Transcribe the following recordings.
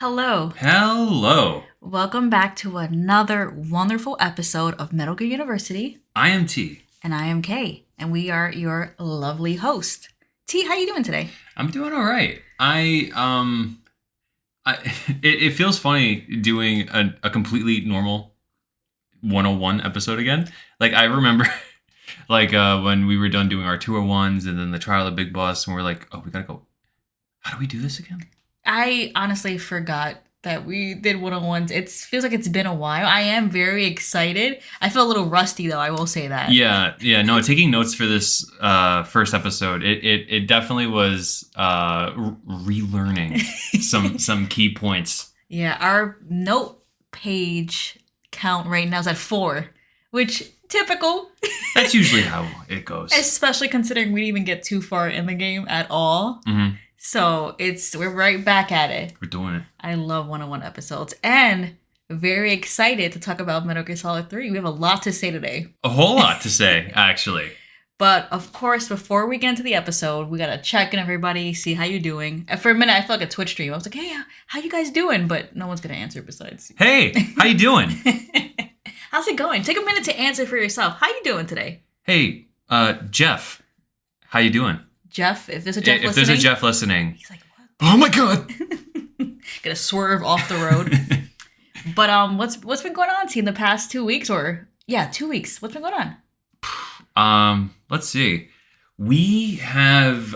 Hello. Hello. Welcome back to another wonderful episode of Metal Gear University. I am T. And I am Kay. And we are your lovely host. T, how you doing today? I'm doing all right. It feels funny doing a completely normal 101 episode again. Like I remember when we were done doing our 201s and then the trial of Big Boss and we're like, oh, we gotta go. How do we do this again? I honestly forgot that we did 101s. It feels like it's been a while. I am very excited. I feel a little rusty though, I will say that. Yeah. No, taking notes for this first episode, it definitely was relearning some key points. Yeah, our note page count right now is at 4, which typical. That's usually how it goes. Especially considering we didn't even get too far in the game at all. Mm-hmm. So we're right back at it. We're doing it. I love 101 episodes and very excited to talk about Metal Gear Solid 3. We have a lot to say today. A whole lot to say, actually. But of course, before we get into the episode, we gotta check in everybody, see how you're doing. And for a minute, I felt like a Twitch stream. I was like, hey, how you guys doing? But no one's gonna answer besides. Hey, how you doing? How's it going? Take a minute to answer for yourself. How you doing today? Hey, Jeff, how you doing? Jeff, if there's a Jeff listening. If there's a Jeff listening. He's like, what? Oh my god! Gonna swerve off the road. But what's been going on, T, in the past 2 weeks? 2 weeks. What's been going on? Let's see. We have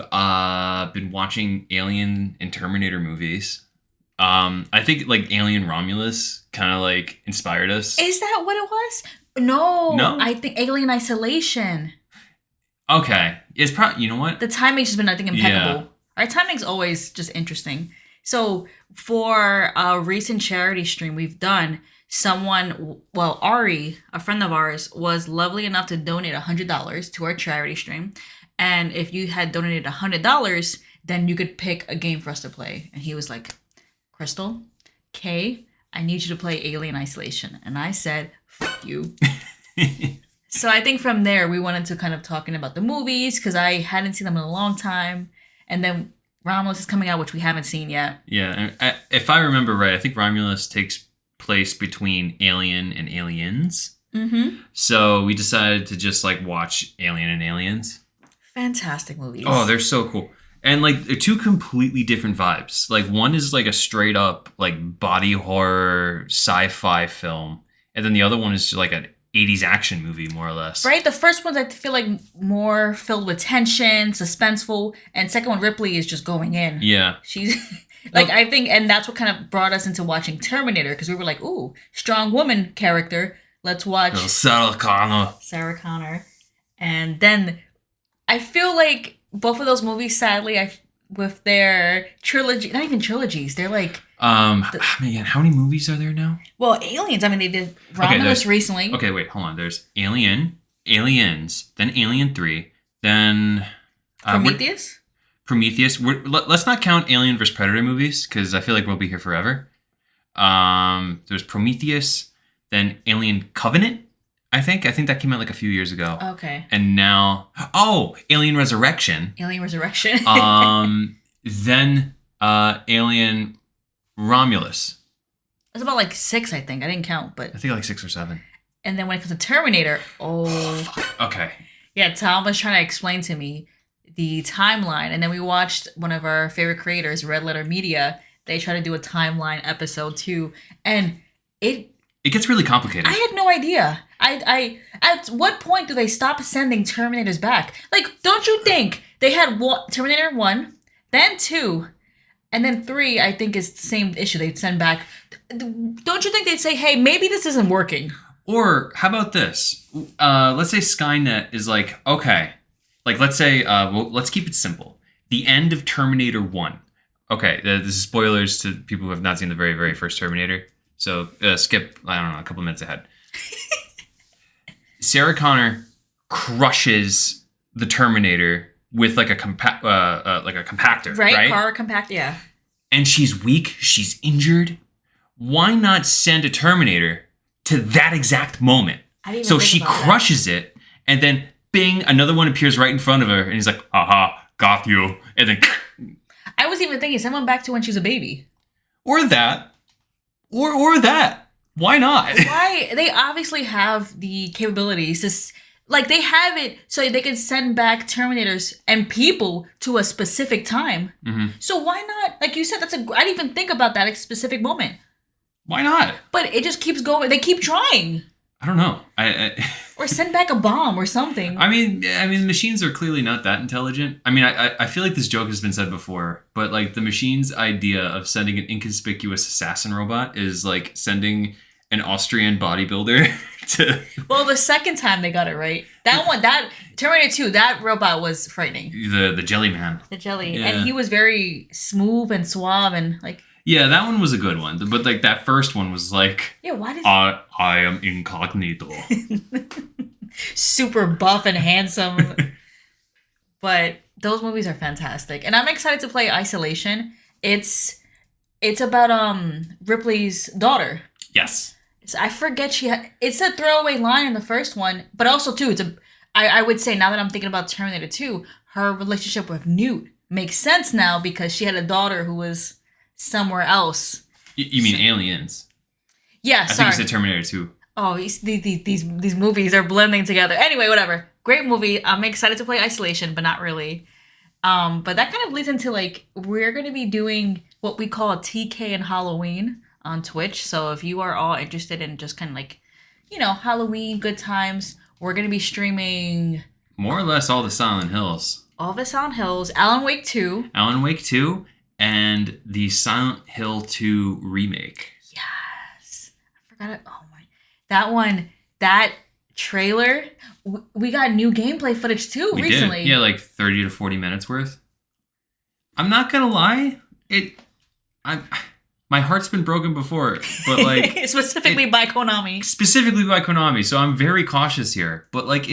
been watching Alien and Terminator movies. I think like Alien Romulus kind of like inspired us. Is that what it was? No. No? I think Alien Isolation. Okay. It's probably, you know what? The timing's just been, I think, impeccable. Yeah. Our timing's always just interesting. So for a recent charity stream we've done, Ari, a friend of ours, was lovely enough to donate $100 to our charity stream. And if you had donated $100, then you could pick a game for us to play. And he was like, Crystal, Kay, I need you to play Alien Isolation. And I said, fuck you. So I think from there, we went into kind of talking about the movies, because I hadn't seen them in a long time. And then Romulus is coming out, which we haven't seen yet. Yeah, if I remember right, I think Romulus takes place between Alien and Aliens. Mm-hmm. So we decided to just like watch Alien and Aliens. Fantastic movies. Oh, they're so cool. And like they're two completely different vibes. Like one is like a straight up like body horror sci-fi film. And then the other one is just like an 80s action movie, more or less. Right? The first one's, I feel like, more filled with tension, suspenseful. And second one, Ripley is just going in. Yeah. She's... Like, I think, and that's what kind of brought us into watching Terminator, because we were like, ooh, strong woman character. Let's watch Sarah Connor. And then I feel like both of those movies, sadly, with their trilogy, not even trilogies, they're like... man, how many movies are there now? Well, Aliens, I mean, they did Romulus recently. Okay, wait, hold on. There's Alien, Aliens, then Alien 3, then... Prometheus. Let's not count Alien vs. Predator movies, because I feel like we'll be here forever. There's Prometheus, then Alien Covenant, I think. I think that came out like a few years ago. Okay. And now... Oh! Alien Resurrection. Then Alien Romulus. It's about like 6, I think. I didn't count, but... I think like 6 or 7. And then when it comes to Terminator, Okay. Yeah, Tom was trying to explain to me the timeline, and then we watched one of our favorite creators, Red Letter Media. They try to do a timeline episode too, and it gets really complicated. I had no idea. I at what point do they stop sending Terminators back? Like, don't you think they had Terminator 1, then 2, and then 3? I think is the same issue. They'd send back. Don't you think they'd say, hey, maybe this isn't working? Or how about this? Let's say Skynet is like, okay. Like, let's say, let's keep it simple. The end of Terminator 1. Okay, this is spoilers to people who have not seen the very, very first Terminator. So skip, I don't know, a couple minutes ahead. Sarah Connor crushes the Terminator with like a compactor, right? Car compactor, yeah. And she's weak, she's injured. Why not send a Terminator to that exact moment? So she crushes it, and then... Bing, another one appears right in front of her, and he's like, haha, got you. And then... I was even thinking, send one back to when she was a baby. or that, or that. Why not? Why? They obviously have the capabilities to, like, they have it so they can send back Terminators and people to a specific time. Hmm. So why not? Like you said, I didn't even think about that specific moment. Why not? But it just keeps going. They keep trying. I don't know. Or send back a bomb or something. I mean, machines are clearly not that intelligent. I mean, I feel like this joke has been said before, but like the machine's idea of sending an inconspicuous assassin robot is like sending an Austrian bodybuilder to Well, the second time they got it right. That Terminator 2, that robot was frightening. the Jelly Man. The jelly. Yeah. And he was very smooth and suave and like, Yeah, that one was a good one, but like that first one was like, yeah, why did I am incognito. super buff and handsome. But those movies are fantastic. And I'm excited to play Isolation. It's about Ripley's daughter. Yes. I forget it's a throwaway line in the first one, but also too I would say now that I'm thinking about Terminator 2, her relationship with Newt makes sense now because she had a daughter who was somewhere else. You mean Aliens? Yeah, I think sorry. you said Terminator 2. Oh, these movies are blending together. Anyway, whatever. Great movie. I'm excited to play Isolation, but not really. But that kind of leads into like we're gonna be doing what we call a TK and Halloween on Twitch. So if you are all interested in just kind of like, Halloween good times, we're gonna be streaming More or less all the Silent Hills. all the Silent Hills, Alan Wake 2. Alan Wake 2 and the Silent Hill 2 remake. Yes, I forgot it. Oh my, that one, that trailer. We got new gameplay footage too We recently. did. Yeah, like 30 to 40 minutes worth. I'm not gonna lie, my heart's been broken before, but like specifically by Konami. specifically by Konami, so I'm very cautious here. But like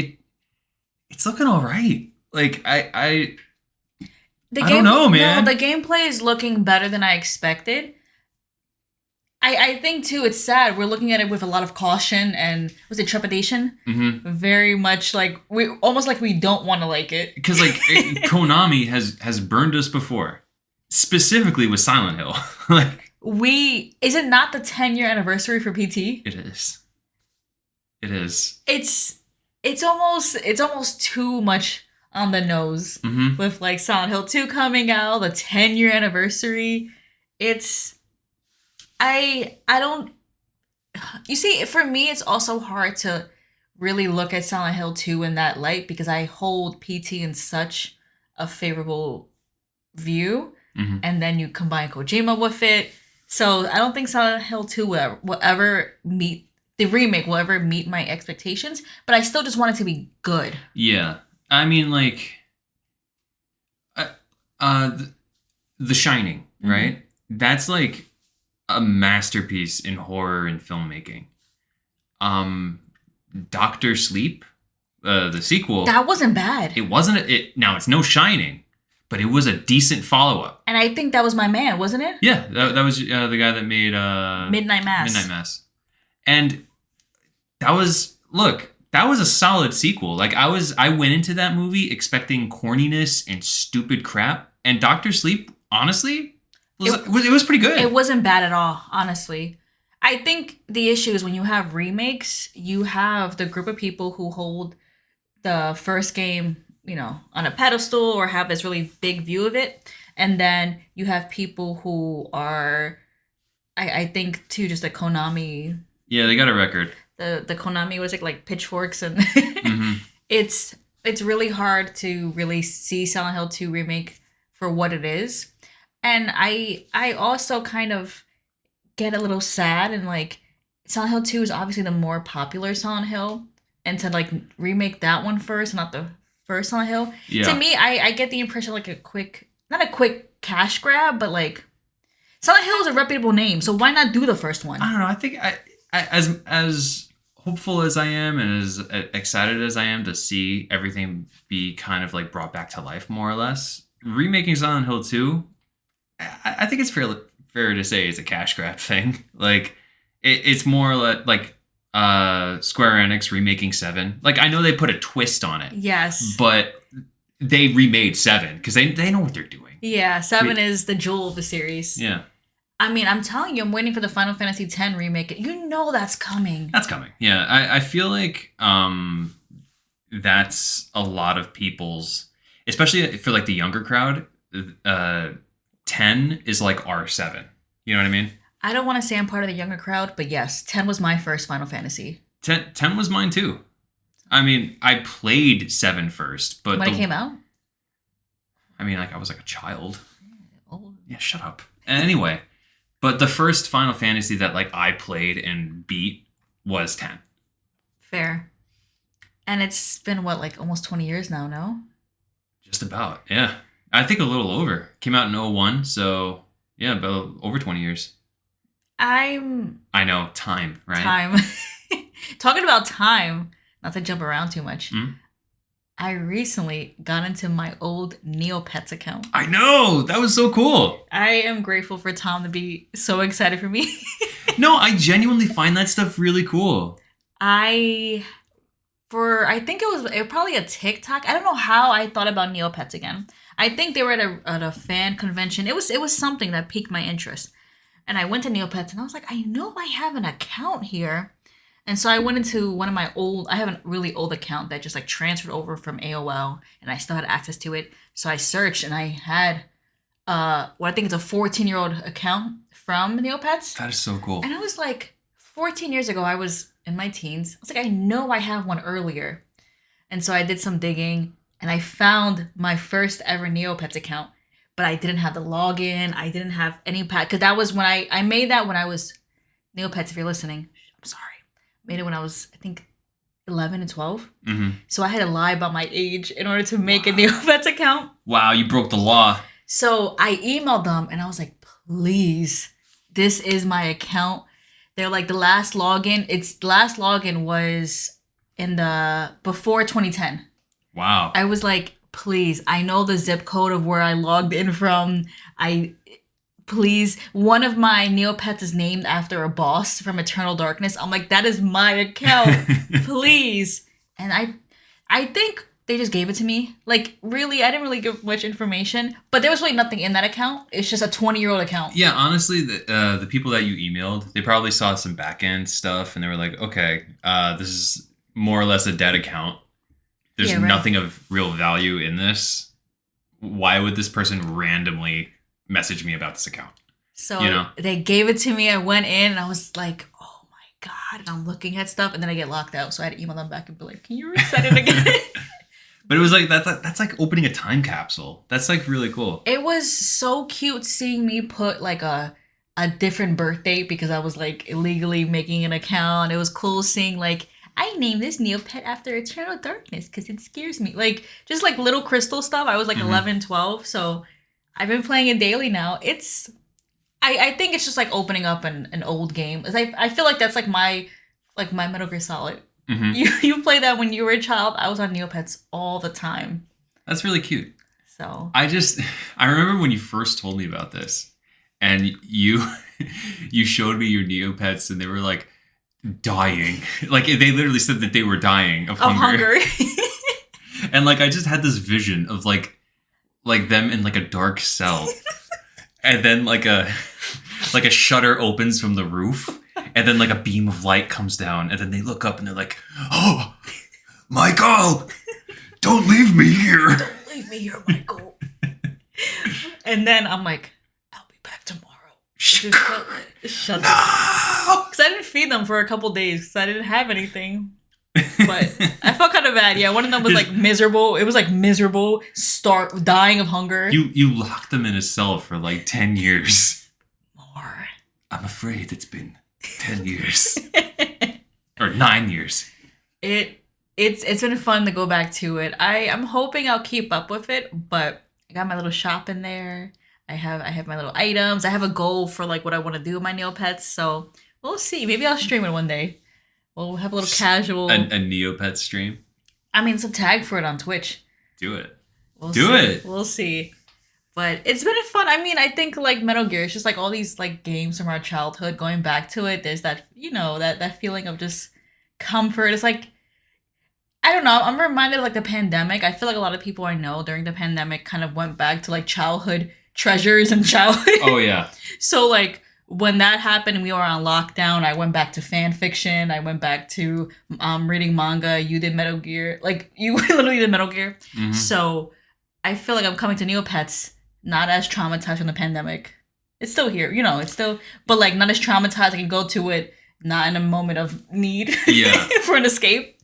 it's looking all right. Like I don't know, man. No, the gameplay is looking better than I expected. I think too, it's sad. We're looking at it with a lot of caution and was it trepidation? Mm-hmm. Very much like we don't want to like it. Because like Konami has burned us before, specifically with Silent Hill. Like Is it not the 10-year anniversary for PT? it is. It is. It's almost too much on the nose Mm-hmm. with like Silent Hill 2 coming out, the 10-year anniversary. I don't. You see, for me, it's also hard to really look at Silent Hill 2 in that light because I hold PT in such a favorable view, Mm-hmm. and then you combine Kojima with it. So I don't think Silent Hill 2 will ever meet the remake will ever meet my expectations, but I still just want it to be good. Yeah, I mean, like, The Shining, Mhm. right? That's like a masterpiece in horror and filmmaking. Doctor Sleep, the sequel, That wasn't bad. it wasn't. Now it's no Shining, but it was a decent follow up. And I think that was my man, wasn't it? Yeah, that was the guy that made Midnight Mass. Midnight Mass. And that was a solid sequel. Like I went into that movie expecting corniness and stupid crap, and Doctor Sleep, honestly, it was pretty good. It wasn't bad at all, honestly. I think the issue is when you have remakes, you have the group of people who hold the first game, on a pedestal or have this really big view of it. And then you have people who are, I think, too, just the Konami, Yeah, they got a record. the Konami, what is it, like pitchforks? And Hmm. it's really hard to really see Silent Hill 2 remake for what it is. And I also kind of get a little sad and like Silent Hill 2 is obviously the more popular Silent Hill, and to like remake that one first, not the first Silent Hill. Yeah. To me, I get the impression like not a quick cash grab, but like Silent Hill is a reputable name, so why not do the first one? I don't know. I think I as hopeful as I am and as excited as I am to see everything be kind of like brought back to life more or less, remaking Silent Hill 2, I think it's fair to say it's a cash grab thing. Like it's more like Square Enix remaking 7. Like I know they put a twist on it, Yes. but they remade 7 because they know what they're doing. Yeah, 7 is the jewel of the series. Yeah. I mean, I'm telling you, I'm waiting for the Final Fantasy X remake. You know that's coming. That's coming. Yeah, I feel like that's a lot of people's, especially for like the younger crowd. 10 is like R7. You know what I mean? I don't want to say I'm part of the younger crowd, but yes, 10 was my first Final Fantasy. 10 was mine too. I mean, I played 7 first, but When it came out? I mean, like I was like a child. Oh. Yeah, shut up. Anyway, but the first Final Fantasy that like I played and beat was 10. Fair. And it's been what, like almost 20 years now, no? Just about. Yeah. I think a little over. Came out in '01, so yeah, about over 20 years. I know, time, right? Time. Talking about time, not to jump around too much. I recently got into my old Neopets account. I know! That was so cool. I am grateful for Tom to be so excited for me. No, I genuinely find that stuff really cool. I think it was probably a TikTok. I don't know how I thought about Neopets again. I think they were at a fan convention. It was something that piqued my interest. And I went to Neopets and I was like, I know I have an account here. And so I went into one of my I have a really old account that just like transferred over from AOL and I still had access to it. So I searched and I had what I think is a 14-year-old account from Neopets. That is so cool. And I was like, 14 years ago, I was in my teens. I was like, I know I have one earlier. And so I did some digging and I found my first ever Neopets account, but I didn't have the login. I didn't have any pack. Because that was when I made that when I was, Neopets, if you're listening, I'm sorry. Made it when I was, I think, 11 and 12. Mm-hmm. So I had to lie about my age in order to make a Neopets account. Wow, you broke the law. So I emailed them and I was like, please, this is my account. They're like, the last login was in before 2010. Wow. I was like, please, I know the zip code of where I logged in from. Please, one of my Neopets is named after a boss from Eternal Darkness. I'm like, that is my account. Please. And I think they just gave it to me. Like, really, I didn't really give much information, but there was really nothing in that account. It's just a 20-year-old account. Yeah, honestly, the people that you emailed, they probably saw some back-end stuff, and they were like, okay, this is more or less a dead account. There's nothing of real value in this. Why would this person randomly message me about this account? So they gave it to me. I went in, and I was like, oh my God. And I'm looking at stuff, and then I get locked out. So I had to email them back and be like, can you reset it again? But it was like that's like opening a time capsule. That's like really cool. It was so cute seeing me put like a different birth date because I was like illegally making an account. It was cool seeing like, I named this Neopet after Eternal Darkness because it scares me. Like just like little crystal stuff. I was like 11, 12. So I've been playing it daily now. I think it's just like opening up an old game. I feel like that's like my Metal Gear Solid. Mm-hmm. You played that when you were a child. I was on Neopets all the time. That's really cute. So I remember when you first told me about this, and you showed me your Neopets, and they were like dying. Like they literally said that they were dying of hunger. And like I just had this vision of like them in like a dark cell, and then like a shutter opens from the roof. And then like a beam of light comes down, and then they look up and they're like, "Oh, Michael, don't leave me here. Don't leave me here, Michael." And then I'm like, "I'll be back tomorrow." Shut up. Because I didn't feed them for a couple days because I didn't have anything. But I felt kind of bad. Yeah, one of them was like miserable. It was like miserable, dying of hunger. You locked them in a cell for like 10 years. More. I'm afraid it's been 10 years. Or 9 years. It's been fun to go back to it. I'm hoping I'll keep up with it, but I got my little shop in there. I have my little items. I have a goal for like what I want to do with my Neopets, so we'll see. Maybe I'll stream it one day. We'll have a little casual a Neopet stream. I mean, it's a tag for it on Twitch. Do it. We'll see. But it's been fun. I mean, I think like Metal Gear, it's just like all these like games from our childhood, going back to it. There's that, that feeling of just comfort. It's like, I don't know. I'm reminded of like the pandemic. I feel like a lot of people I know during the pandemic kind of went back to like childhood treasures and childhood. Oh, yeah. So like when that happened and we were on lockdown, I went back to fan fiction. I went back to reading manga. You did Metal Gear. Like, you literally did Metal Gear. Mhm. So I feel like I'm coming to Neopets not as traumatized from the pandemic. It's still here, it's still, but like not as traumatized. I can go to it not in a moment of need Yeah. for an escape.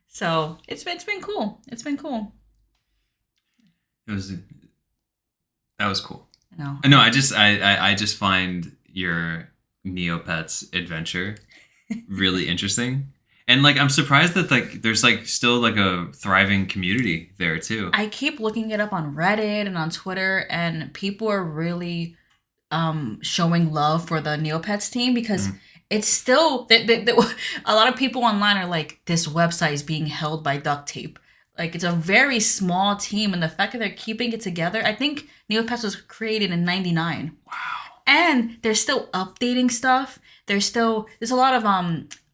So it's been cool. It's been cool. That was cool. No. No, I just find your Neopets adventure really interesting. And like I'm surprised that like there's like still like a thriving community there too. I keep looking it up on Reddit and on Twitter, and people are really showing love for the Neopets team because it's still a lot of people online are like, this website is being held by duct tape. Like, it's a very small team, and the fact that they're keeping it together, I think Neopets was created in '99. Wow. And they're still updating stuff. There's a lot of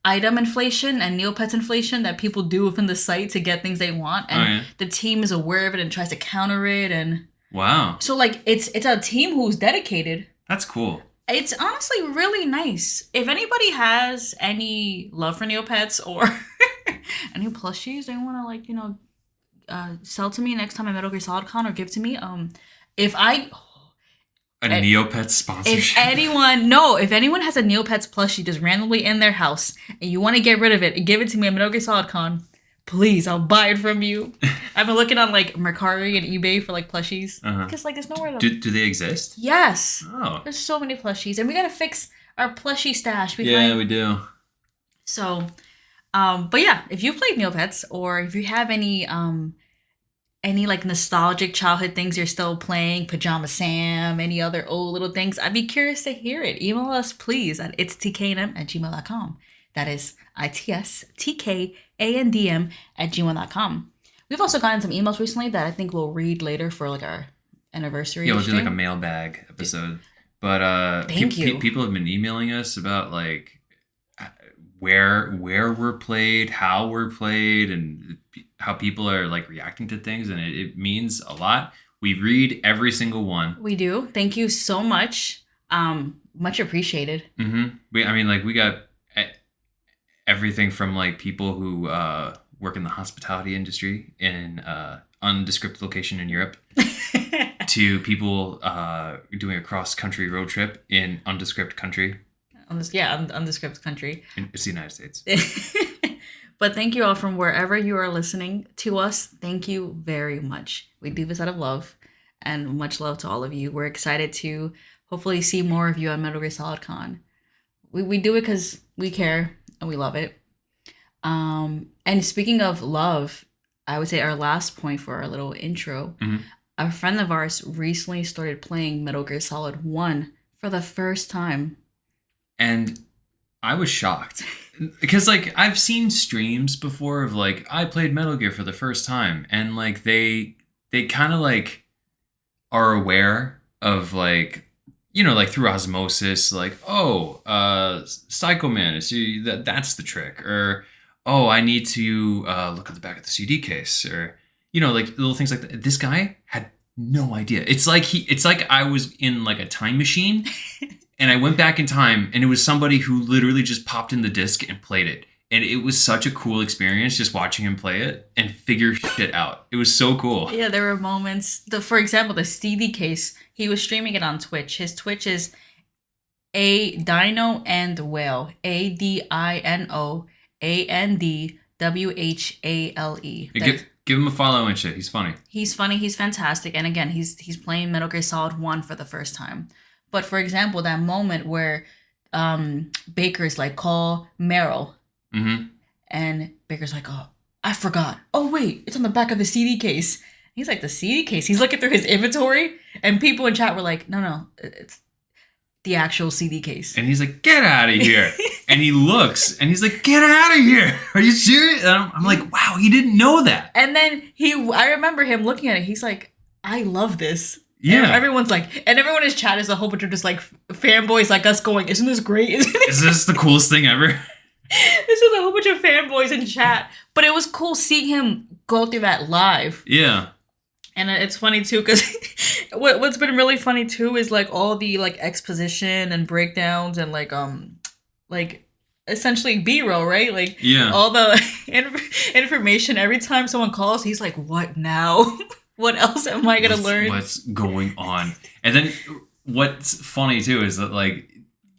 item inflation and Neopets inflation that people do within the site to get things they want, and the team is aware of it and tries to counter it. And wow, so like it's a team who's dedicated. That's cool. It's honestly really nice. If anybody has any love for Neopets or any plushies they want to sell to me next time I'm at Metal Gear Solid Con, or give to me, if Neopets sponsorship. If anyone has a Neopets plushie just randomly in their house and you want to get rid of it and give it to me at Metal Gear Solid Con, please, I'll buy it from you. I've been looking on like Mercari and eBay for like plushies because like there's nowhere to. Do they exist? Yes. Oh. There's so many plushies, and we gotta fix our plushie stash behind. Yeah, we do. So, but yeah, if you played Neopets, or if you have any like nostalgic childhood things you're still playing, Pajama Sam, any other old little things, I'd be curious to hear it. Email us, please, at itstkandm@gmail.com. That is itstkandm@gmail.com. We've also gotten some emails recently that I think we'll read later for like our anniversary. Yeah, we'll do stream. like a mailbag episode. But people have been emailing us about like where we're played, how we're played, and how people are like reacting to things, and it means a lot. We read every single one. We do. Thank you so much. Much appreciated. We got everything from like people who work in the hospitality industry in undescript location in Europe to people doing a cross-country road trip in undescript country. Undescript country. It's the United States. But thank you all from wherever you are listening to us. Thank you very much. We do this out of love, and much love to all of you. We're excited to hopefully see more of you at Metal Gear Solid Con. We do it because we care and we love it. And speaking of love, I would say our last point for our little intro, a friend of ours recently started playing Metal Gear Solid 1 for the first time. And I was shocked because like I've seen streams before of like I played Metal Gear for the first time, and like they kind of like are aware of like, like through osmosis, like, Psycho Man, that's the trick, or I need to look at the back of the CD case, or like little things like that. This guy had no idea. It's like I was in like a time machine. And I went back in time, and it was somebody who literally just popped in the disc and played it. And it was such a cool experience just watching him play it and figure shit out. It was so cool. Yeah, there were moments. For example, the CD case, he was streaming it on Twitch. His Twitch is A Dino and Whale. ADINOANDWHALE. Give him a follow and shit. He's funny. He's funny. He's fantastic. And again, he's playing Metal Gear Solid 1 for the first time. But for example, that moment where Baker's like, call Meryl. And Baker's like, oh, I forgot. Oh, wait, it's on the back of the CD case. He's like, the CD case? He's looking through his inventory. And people in chat were like, no, it's the actual CD case. And he's like, get out of here. And he looks and he's like, get out of here. Are you serious? And I'm like, wow, he didn't know that. And then I remember him looking at it. He's like, I love this. Yeah. And everyone in his chat is a whole bunch of just like fanboys like us going, isn't this great? Is this the coolest thing ever? This is a whole bunch of fanboys in chat. But it was cool seeing him go through that live. Yeah. And it's funny too because what's been really funny too is like all the like exposition and breakdowns and like essentially B-roll, right? Like Yeah. all the information. Every time someone calls, he's like, "What now? What else am I gonna learn?" What's going on? And then what's funny too is that like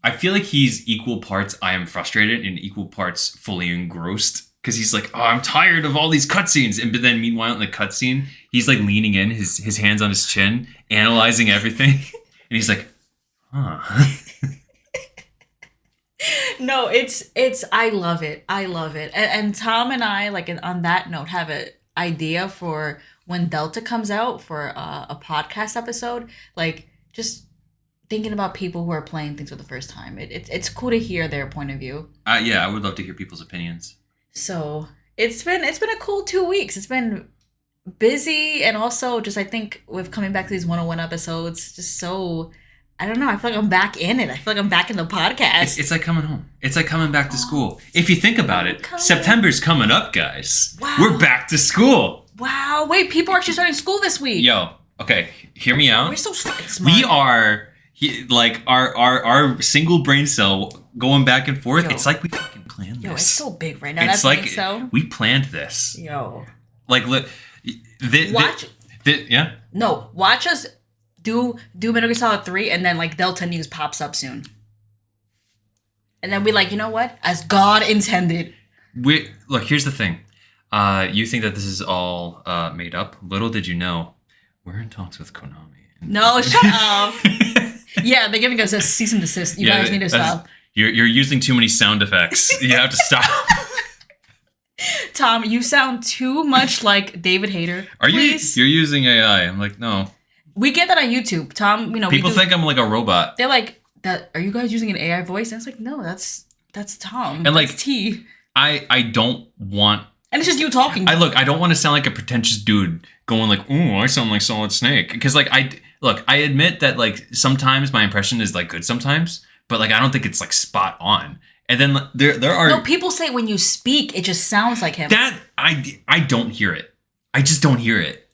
I feel like he's equal parts I am frustrated and equal parts fully engrossed because he's like, oh, I'm tired of all these cutscenes, and but then meanwhile in the cutscene he's like leaning in, his hands on his chin, analyzing everything, and he's like, huh. No, it's I love it. I love it. And Tom and I like on that note have an idea for when Delta comes out for a podcast episode. Like just thinking about people who are playing things for the first time. It's cool to hear their point of view. Yeah, I would love to hear people's opinions. So it's been a cool 2 weeks. It's been busy and also just I think with coming back to these 101 episodes, just so I don't know. I feel like I'm back in it. I feel like I'm back in the podcast. It's like coming home. It's like coming back to school. If you think about it, Coming. September's coming up, guys. Wow. We're back to school. Wow, wait, people are actually starting school this week. Yo, okay, hear me out. We're so fucking smart. We are like our single brain cell going back and forth. Yo. It's like we fucking planned this. Yo, it's so big right now. It's That's like so. we planned this. Yo. Like, Watch. yeah. No, watch us do Metal Gear Solid 3 and then like Delta News pops up soon. And then we like, you know what? As God intended. Look. Here's the thing. You think that this is all made up? Little did you know, we're in talks with Konami. No, shut up. Yeah, they're giving us a cease and desist. You guys need to stop. You're using too many sound effects. You have to stop. Tom, you sound too much like David Hayter. Are Please. you're using AI? I'm like, no. We get that on YouTube. Tom, you know, People think I'm like a robot. they're like, "That are you guys using an AI voice?" And it's like, no, that's Tom. And, like, that's T. I don't want. And it's just you talking. I don't want to sound like a pretentious dude going like, "Ooh, I sound like Solid Snake." Because like I admit that like sometimes my impression is like good sometimes, but like I don't think it's like spot on. And then there are No, people say when you speak, it just sounds like him. that I don't hear it. I just don't hear it.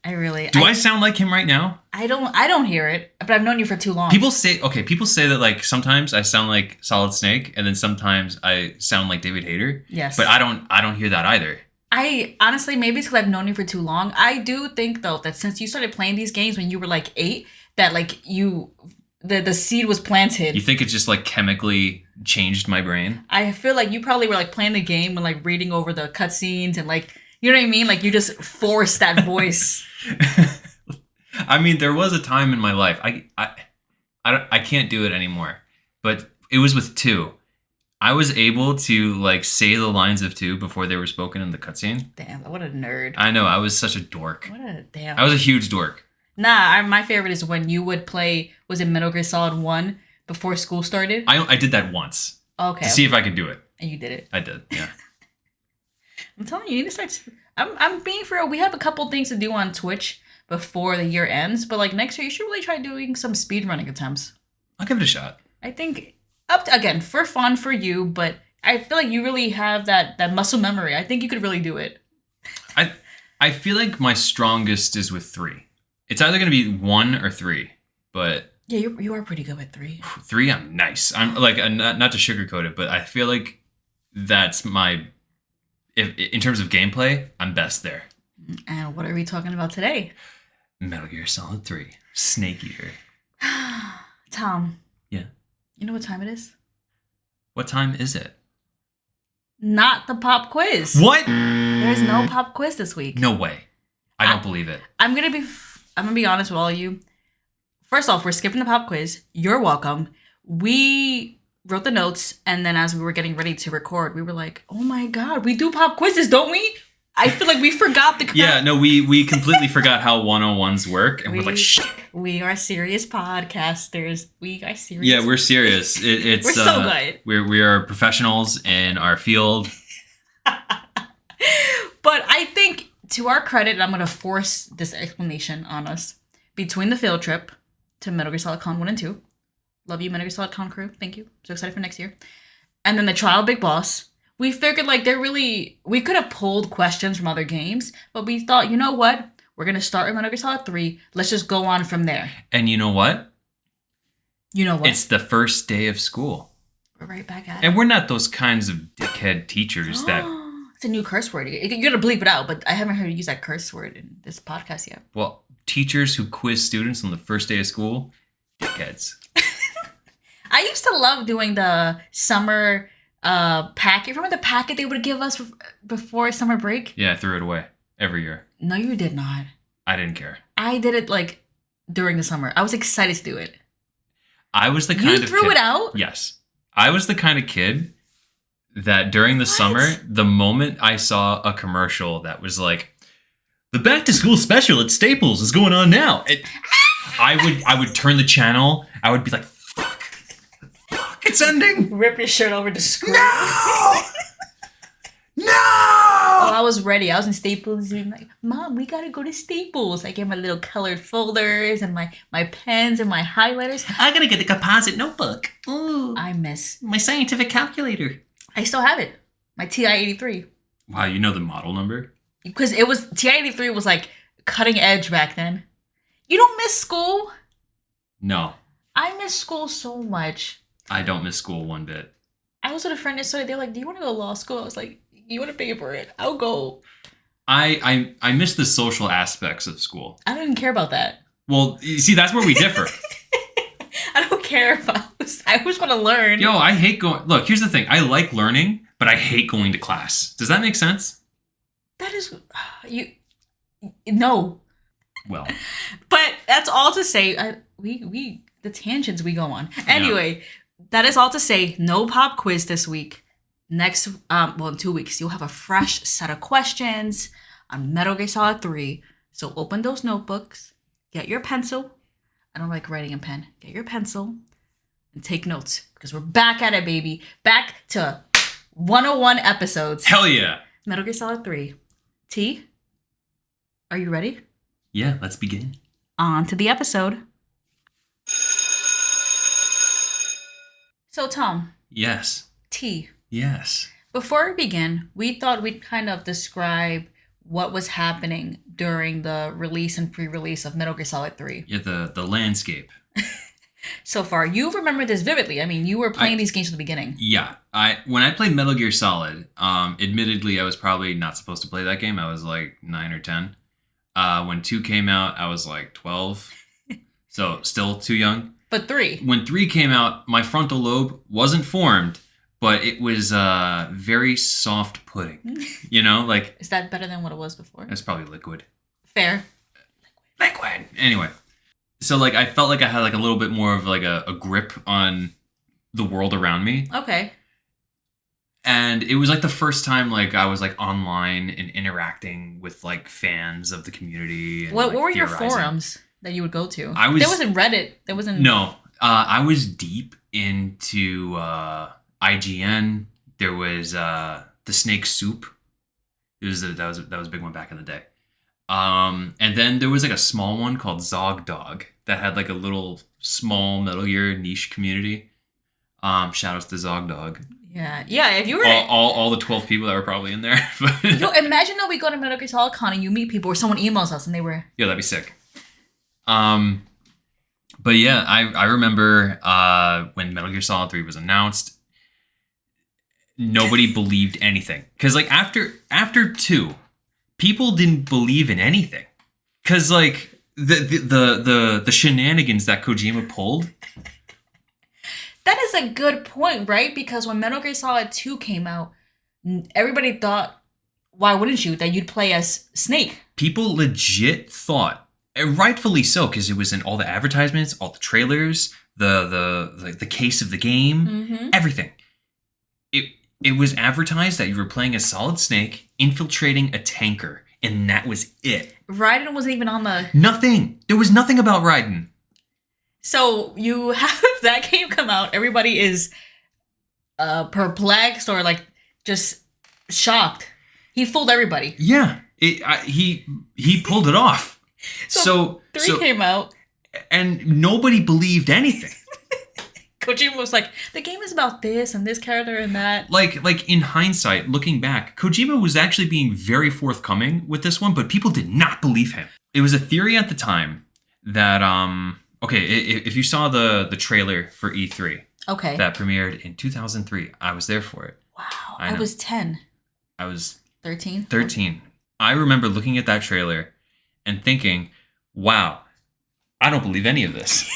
Do I sound like him right now? I don't hear it, but I've known you for too long. People say that like sometimes I sound like Solid Snake and then sometimes I sound like David Hayter. Yes. But I don't hear that either. I honestly, maybe it's because I've known you for too long. I do think though that since you started playing these games when you were like 8, that like the seed was planted. You think it just like chemically changed my brain? I feel like you probably were like playing the game and like reading over the cutscenes and like you know what I mean? Like you just forced that voice. I mean, there was a time in my life. I can't do it anymore. But it was with 2. I was able to like say the lines of 2 before they were spoken in the cutscene. Damn, what a nerd. I know, I was such a dork. What a damn. I was a huge dork. Nah, my favorite is when you would play, was it Metal Gear Solid 1 before school started? I did that once Okay. to see if I could do it. And you did it. I did, yeah. I'm telling you, you need to start. I'm being for real. We have a couple things to do on Twitch before the year ends, but like next year, you should really try doing some speedrunning attempts. I'll give it a shot. I think again for fun for you, but I feel like you really have that muscle memory. I think you could really do it. I feel like my strongest is with 3. It's either going to be 1 or 3, but Yeah, you are pretty good with 3. 3, I'm nice. I'm like not to sugarcoat it, but I feel like that's my. If in terms of gameplay, I'm best there. And what are we talking about today? Metal Gear Solid 3, Snake Eater. Tom. Yeah. You know what time it is? What time is it? Not the pop quiz. What? There's no pop quiz this week. No way. I don't believe it. I'm gonna be honest with all of you. First off, we're skipping the pop quiz. You're welcome. We wrote the notes, and then as we were getting ready to record, we were like, "Oh my god, we do pop quizzes, don't we?" I feel like we forgot the. Yeah, no, we completely forgot how 101s work, and we're like, shit. We are serious podcasters. We are serious. Yeah, we're serious. It's We're so good. We are professionals in our field. But I think, to our credit, and I'm going to force this explanation on us, between the field trip to Metal Gear Solid Con 1 and 2, love you, Metal Gear Solid Con crew, thank you, so excited for next year, and then the Trial Big Boss, we figured like we could have pulled questions from other games, but we thought, you know what, We're gonna start with Metal Gear Solid 3. Let's just go on from there. And you know what? You know what? It's the first day of school. We're right back at it. And we're not those kinds of dickhead teachers that, It's a new curse word. You're gonna bleep it out, but I haven't heard you use that curse word in this podcast yet. well, teachers who quiz students on the first day of school, dickheads. I used to love doing the summer packet. Remember the packet they would give us before summer break? Yeah, I threw it away every year. No, you did not. I didn't care. I did it like during the summer. I was excited to do it. I was the kind You of threw kid, it out? Yes. I was the kind of kid that during the What? summer, the moment I saw a commercial that was like, the back to school special at Staples is going on now. I would turn the channel. I would be like, fuck, it's ending. Rip your shirt over the screen. No! No! Oh, I was ready. I was in Staples and like, Mom, we gotta go to Staples. I get my little colored folders and my pens and my highlighters. I gotta get the composite notebook. Ooh, I miss. my scientific calculator. I still have it. My TI-83. Wow, you know the model number? Because it was, TI-83 was like cutting edge back then. You don't miss school? No, I miss school so much. I don't miss school one bit. I was with a friend yesterday. They're like, do you want to go to law school? I was like, you want to pay for it? I'll go. I miss the social aspects of school. I don't even care about that. Well, you see, that's where we differ. I don't care about I just want to learn. Yo, I hate going. Look, here's the thing. I like learning, but I hate going to class. Does that make sense? That is, you, no. Well, But that's all to say. The tangents we go on. Anyway, that is all to say. No pop quiz this week. Next, in 2 weeks, you'll have a fresh set of questions on Metal Gear Solid 3. So open those notebooks, get your pencil. I don't like writing in pen. Get your pencil and take notes because we're back at it, baby. Back to 101 episodes. hell yeah. Metal Gear Solid 3. T, are you ready? Yeah, let's begin. On to the episode. So, Tom, Yes. T, Yes. before we begin, we thought we'd kind of describe what was happening during the release and pre-release of Metal Gear Solid 3. Yeah, the landscape. So far, you remember this vividly. I mean, you were playing these games from the beginning. Yeah, when I played Metal Gear Solid, admittedly, I was probably not supposed to play that game. I was like 9 or 10. When 2 came out, I was like 12. So still too young. But 3. When 3 came out, my frontal lobe wasn't formed, but it was very soft pudding. You know, like, Is that better than what it was before? it's probably liquid. Fair. Liquid. Anyway, so like I felt like I had like a little bit more of like a grip on the world around me. Okay. And it was like the first time like I was like online and interacting with like fans of the community. And, What like, were your theorizing. forums that you would go to? I was- There wasn't Reddit. There wasn't... No, I was deep into IGN. There was the Snake Soup. That was a big one back in the day. And then there was like a small one called Zog Dog that had like a little small Metal Gear niche community. Shout outs to Zog Dog. Yeah. Yeah, if you were... All the 12 people that were probably in there. Yo, imagine that we go to Metal Gear Solid Con and you meet people or someone emails us and they were... Yeah, that'd be sick. But yeah, I remember when Metal Gear Solid 3 was announced, nobody believed anything. Because like after 2, people didn't believe in anything. Because like the shenanigans that Kojima pulled. That is a good point, right? Because when Metal Gear Solid 2 came out, everybody thought, why wouldn't you, that you'd play as Snake? People legit thought, and rightfully so, because it was in all the advertisements, all the trailers, the case of the game, Mm-hmm. everything. It was advertised that you were playing as Solid Snake infiltrating a tanker, and that was it. Raiden wasn't even on the... Nothing. There was nothing about Raiden. So you have that game come out, everybody is perplexed or like just shocked. He fooled everybody. Yeah, he pulled it off. So 3 came out. and nobody believed anything. Kojima was like, the game is about this and this character and that. Like in hindsight, looking back, Kojima was actually being very forthcoming with this one, but people did not believe him. it was a theory at the time that okay, if you saw the trailer for E3 Okay. that premiered in 2003, I was there for it. Wow. I I know. was 10. I was 13? 13. I remember looking at that trailer and thinking, "Wow, I don't believe any of this."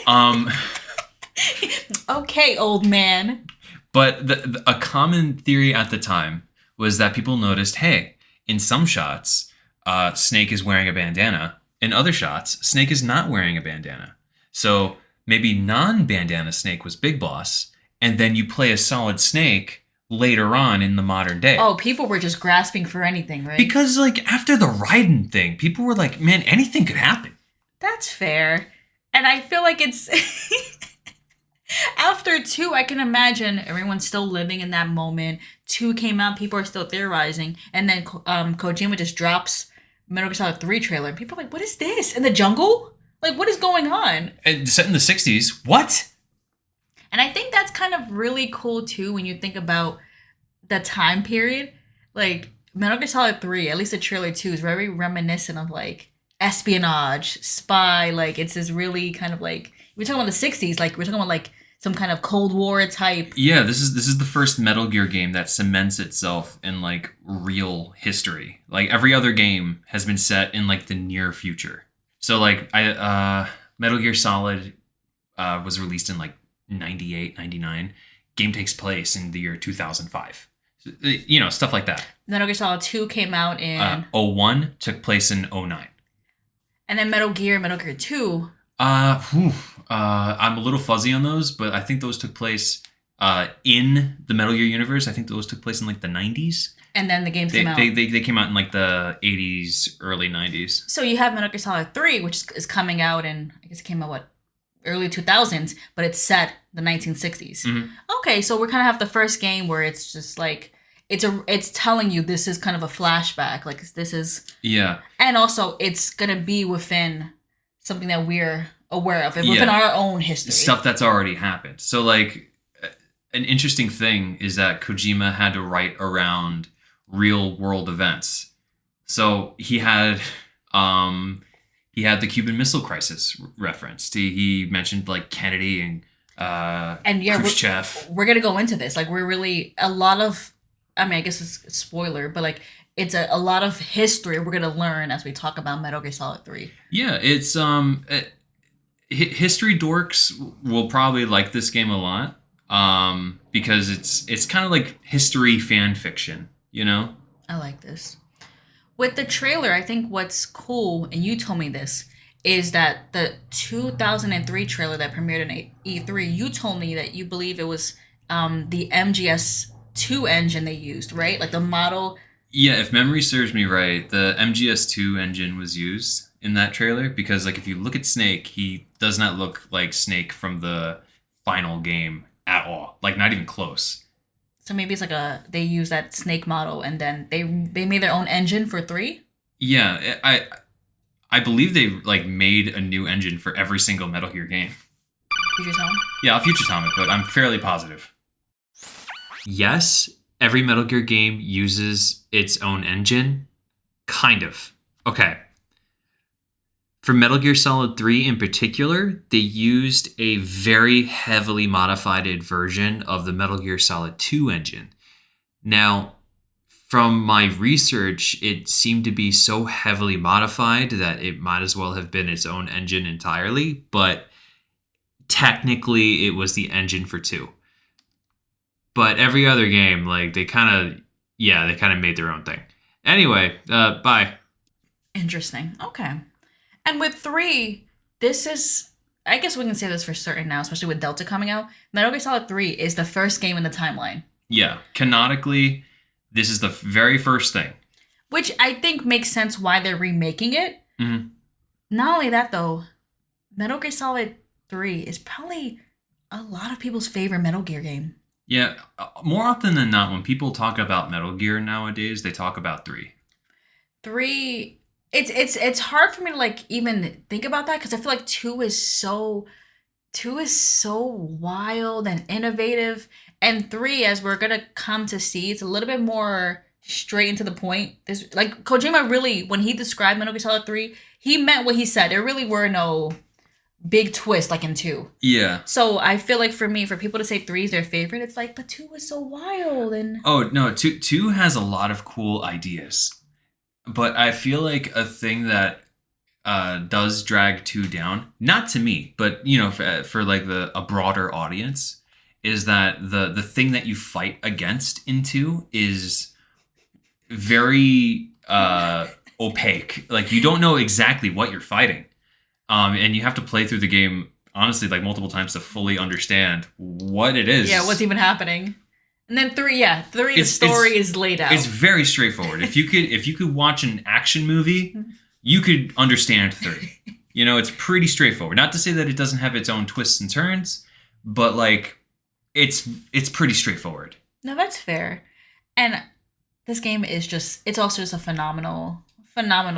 Um, Okay, old man. but a common theory at the time was that people noticed, hey, in some shots, Snake is wearing a bandana. In other shots, Snake is not wearing a bandana. So maybe non-bandana Snake was Big Boss, and then you play a solid Snake later on in the modern day. Oh, people were just grasping for anything, right? Because like after the Raiden thing, people were like, man, anything could happen. That's fair. And I feel like it's after 2, I can imagine everyone's still living in that moment. 2 came out, people are still theorizing, and then Kojima just drops Metal Gear Solid 3 trailer, and people are like, "What is this? In the jungle? Like, what is going on?" And set in the 60s. What? And I think that's kind of really cool too when you think about the time period. Like Metal Gear Solid 3, at least the trailer 2, is very reminiscent of like espionage, spy. Like it's this really kind of like we're talking about the 60s. Like we're talking about like some kind of Cold War type. Yeah, this is the first Metal Gear game that cements itself in like real history. Like every other game has been set in like the near future. So like Metal Gear Solid was released in like 98, 99. Game takes place in the year 2005. You know, stuff like that. Metal Gear Solid 2 came out in 01 took place in 09. and then Metal Gear 2. I'm a little fuzzy on those, but I think those took place in the Metal Gear universe. I think those took place in like the 90s. And then the games They came out. they came out in like the 80s, early 90s. So you have Metal Gear Solid 3, which is coming out in, I guess it came out, early 2000s, but it's set the 1960s. Mhm. Okay, so we're kind of have the first game where it's just like, it's telling you this is kind of a flashback. Like this is, Yeah. and also it's going to be within something that we're aware of, and Yeah. within our own history. Stuff that's already happened. So like an interesting thing is that Kojima had to write around real world events. So he had the Cuban Missile Crisis referenced. He mentioned like Kennedy and yeah, Khrushchev. we're going to go into this. Like we're really, a lot of, I mean, I guess it's a spoiler, but like it's a lot of history we're going to learn as we talk about Metal Gear Solid 3. Yeah, it's history dorks will probably like this game a lot because it's kind of like history fan fiction, you know? I like this. With the trailer, I think what's cool, and you told me this, is that the 2003 trailer that premiered in E3, you told me that you believe it was the MGS2 engine they used, right? Like the model. Yeah, if memory serves me right, the MGS2 engine was used in that trailer because like if you look at Snake, he does not look like Snake from the final game at all. Like not even close. So maybe it's like they use that Snake model and then they made their own engine for 3? Yeah, I believe they like made a new engine for every single Metal Gear game. Future Tom? Yeah, I'll future Tom it, but I'm fairly positive. Yes, every Metal Gear game uses its own engine. Kind of. Okay. For Metal Gear Solid 3 in particular, they used a very heavily modified version of the Metal Gear Solid 2 engine. Now, from my research, it seemed to be so heavily modified that it might as well have been its own engine entirely, but technically it was the engine for 2. But every other game, like, they kind of made their own thing. Anyway, bye. Interesting. Okay. And with 3, this is, I guess we can say this for certain now, especially with Delta coming out. Metal Gear Solid 3 is the first game in the timeline. Yeah, canonically, this is the very first thing. Which I think makes sense why they're remaking it. Mm-hmm. Not only that, though, Metal Gear Solid 3 is probably a lot of people's favorite Metal Gear game. Yeah, more often than not, when people talk about Metal Gear nowadays, they talk about 3. 3, it's hard for me to like even think about that because I feel like 2 is so wild and innovative, and 3, as we're gonna come to see, it's a little bit more straight into the point. This like Kojima really, when he described Metal Gear Solid 3, he meant what he said. There really were no big twists like in 2. Yeah. So I feel like for me, for people to say 3 is their favorite, it's like, but 2 was so wild and Oh no, two has a lot of cool ideas, but I feel like a thing that does drag 2 down, not to me, but you know, for like a broader audience, is that the thing that you fight against in 2 is very opaque. Like you don't know exactly what you're fighting, and you have to play through the game honestly like multiple times to fully understand what it is. yeah, what's even happening. And then 3, the story is laid out. It's very straightforward. If you could watch an action movie, you could understand 3. You know, it's pretty straightforward. Not to say that it doesn't have its own twists and turns, but like it's pretty straightforward. No, that's fair. And this game is it's also just a phenomenal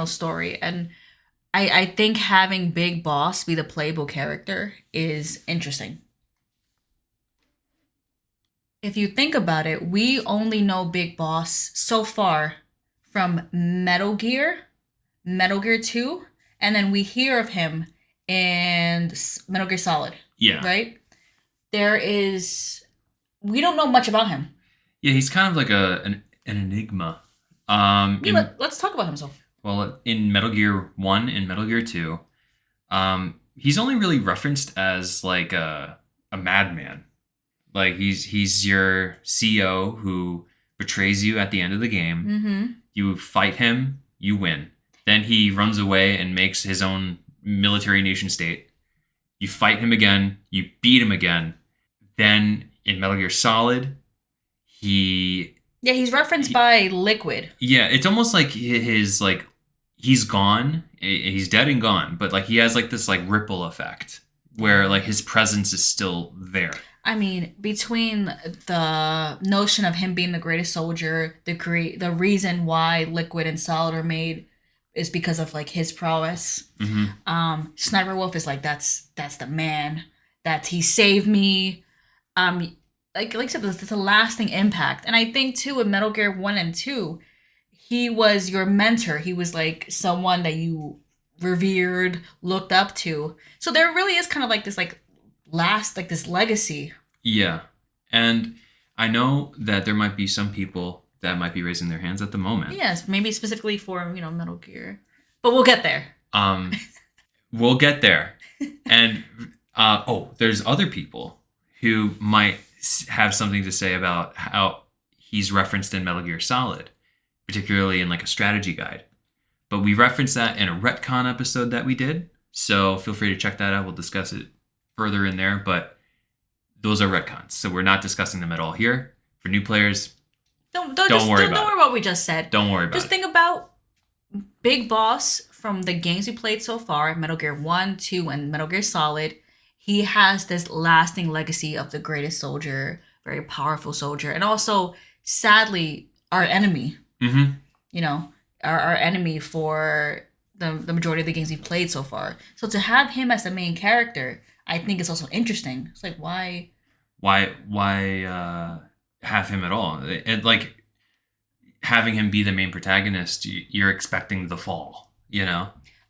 story. And I think having Big Boss be the playable character is interesting. If you think about it, we only know Big Boss so far from Metal Gear 2, and then we hear of him in Metal Gear Solid. Yeah. Right? We don't know much about him. Yeah, he's kind of like an enigma. Let's talk about himself. Well, in Metal Gear 1 and Metal Gear 2, he's only really referenced as like a madman. Like he's your CO who betrays you at the end of the game. Mm-hmm. You fight him, you win. Then he runs away and makes his own military nation state. You fight him again, you beat him again. Then in Metal Gear Solid, he's referenced by Liquid. Yeah, it's almost like he's gone, he's dead and gone, but like he has like this like ripple effect where like his presence is still there. I mean, between the notion of him being the greatest soldier, the reason why Liquid and Solid are made is because of like his prowess. Mm-hmm. Sniper Wolf is like that's the man. That he saved me. Like I said, it's a lasting impact. And I think too with Metal Gear 1 and 2, he was your mentor. He was like someone that you revered, looked up to. So there really is kind of like this this legacy. Yeah. And I know that there might be some people that might be raising their hands at the moment. Yes, maybe specifically for, Metal Gear. But we'll get there. We'll get there. And there's other people who might have something to say about how he's referenced in Metal Gear Solid, particularly in like a strategy guide. But we referenced that in a retcon episode that we did. So feel free to check that out. We'll discuss it further in there, but those are retcons, so we're not discussing them at all here. For new players, don't worry about what we just said. Don't worry about it. Just think about Big Boss from the games we played so far, Metal Gear 1, 2, and Metal Gear Solid. He has this lasting legacy of the greatest soldier, very powerful soldier, and also, sadly, our enemy. Mm-hmm. Our enemy for the majority of the games we've played so far. So to have him as the main character, I think it's also interesting. It's like, why have him at all? And like having him be the main protagonist, you're expecting the fall,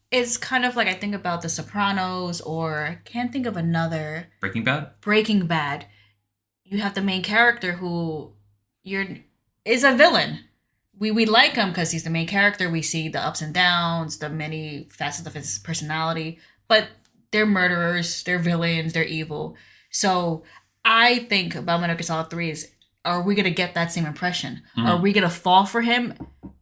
It's kind of like I think about The Sopranos, or I can't think of another. Breaking Bad. You have the main character who is a villain. We like him because he's the main character. We see the ups and downs, the many facets of his personality, but they're murderers, they're villains, they're evil. So I think about Metal Gear Solid 3 is, are we going to get that same impression? Mm-hmm. Are we going to fall for him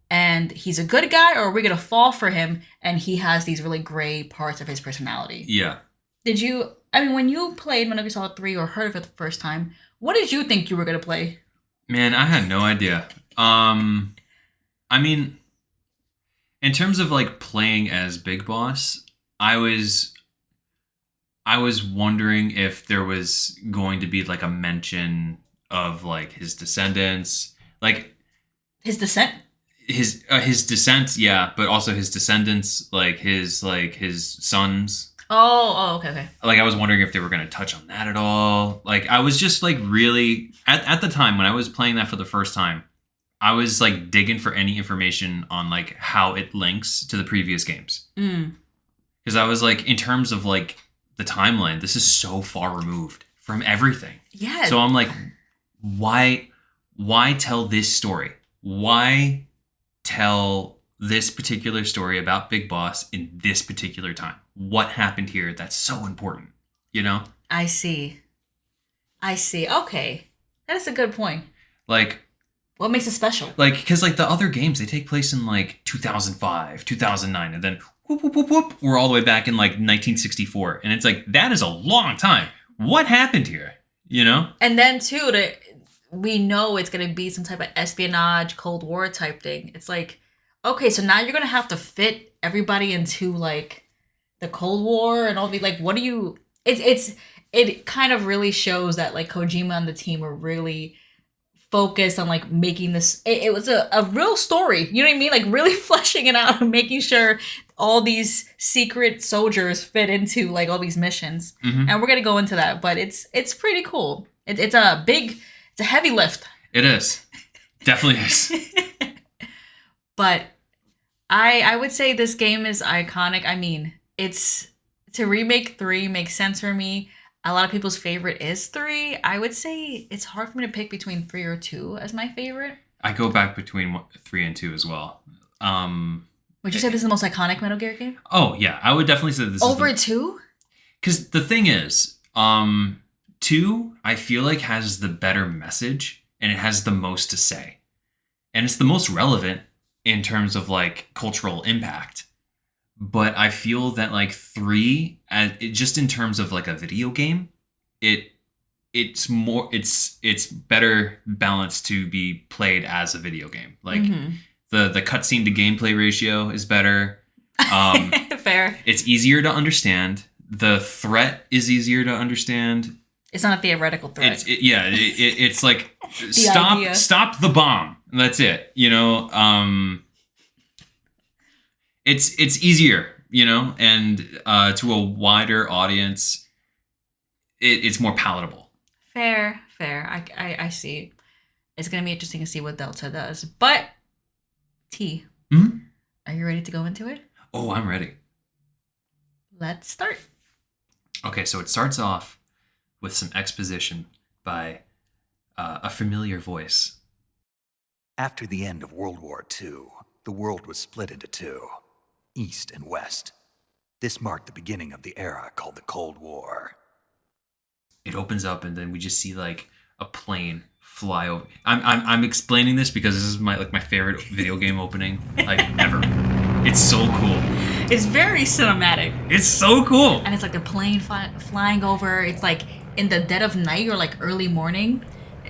and he's a good guy, or are we going to fall for him and he has these really gray parts of his personality? Yeah. When you played Metal Gear Solid 3 or heard of it the first time, what did you think you were going to play? Man, I had no idea. In terms of like playing as Big Boss, I was wondering if there was going to be like a mention of like his descendants, like his descent. His descent, yeah, but also his descendants, like his sons. Oh, okay. Like I was wondering if they were going to touch on that at all. Like I was just like really at the time when I was playing that for the first time, I was like digging for any information on like how it links to the previous games. Because I was like, in terms of like the timeline, this is so far removed from everything. Yeah. So I'm like, why tell this story? Why tell this particular story about Big Boss in this particular time? What happened here that's so important? You know? I see. Okay. That is a good point. Like, what makes it special? like, because like the other games, they take place in like 2005, 2009, and then whoop, whoop, whoop, whoop, we're all the way back in like 1964. And it's like, that is a long time. What happened here? You know? And then too, we know it's gonna be some type of espionage, Cold War type thing. It's like, okay, so now you're gonna have to fit everybody into like the Cold War and all the like. What do you? It kind of really shows that like Kojima and the team were really focused on like making this. It was a real story. You know what I mean? Like really fleshing it out and making sure all these secret soldiers fit into like all these missions. And we're gonna go into that, but it's pretty cool. It's a heavy lift. It is. Definitely is. But I would say this game is iconic. I mean, it's to remake 3 makes sense for me. A lot of people's favorite is 3. I would say it's hard for me to pick between 3 or 2 as my favorite. I go back between 3 and 2 as well. Would you say this is the most iconic Metal Gear game? Oh yeah, I would definitely say this over is 2. Because the thing is, 2 I feel like has the better message and it has the most to say, and it's the most relevant in terms of like cultural impact. But I feel that like 3, just in terms of like a video game, it's better balanced to be played as a video game. Like the cutscene to gameplay ratio is better. Fair. It's easier to understand. The threat is easier to understand. It's not a theoretical threat. It's like idea. stop the bomb. That's it. You know. It's easier, you know, and to a wider audience, it's more palatable. Fair. I see. It's gonna be interesting to see what Delta does. But T, are you ready to go into it? Oh, I'm ready. Let's start. Okay, so it starts off with some exposition by a familiar voice. After the end of World War II, the world was split into two. East and West. This marked the beginning of the era called the Cold War. It opens up and then we just see like a plane fly over. I'm explaining this because this is my favorite video game opening like ever. It's so cool. It's very cinematic. It's so cool. And it's like the plane flying over. It's like in the dead of night or like early morning.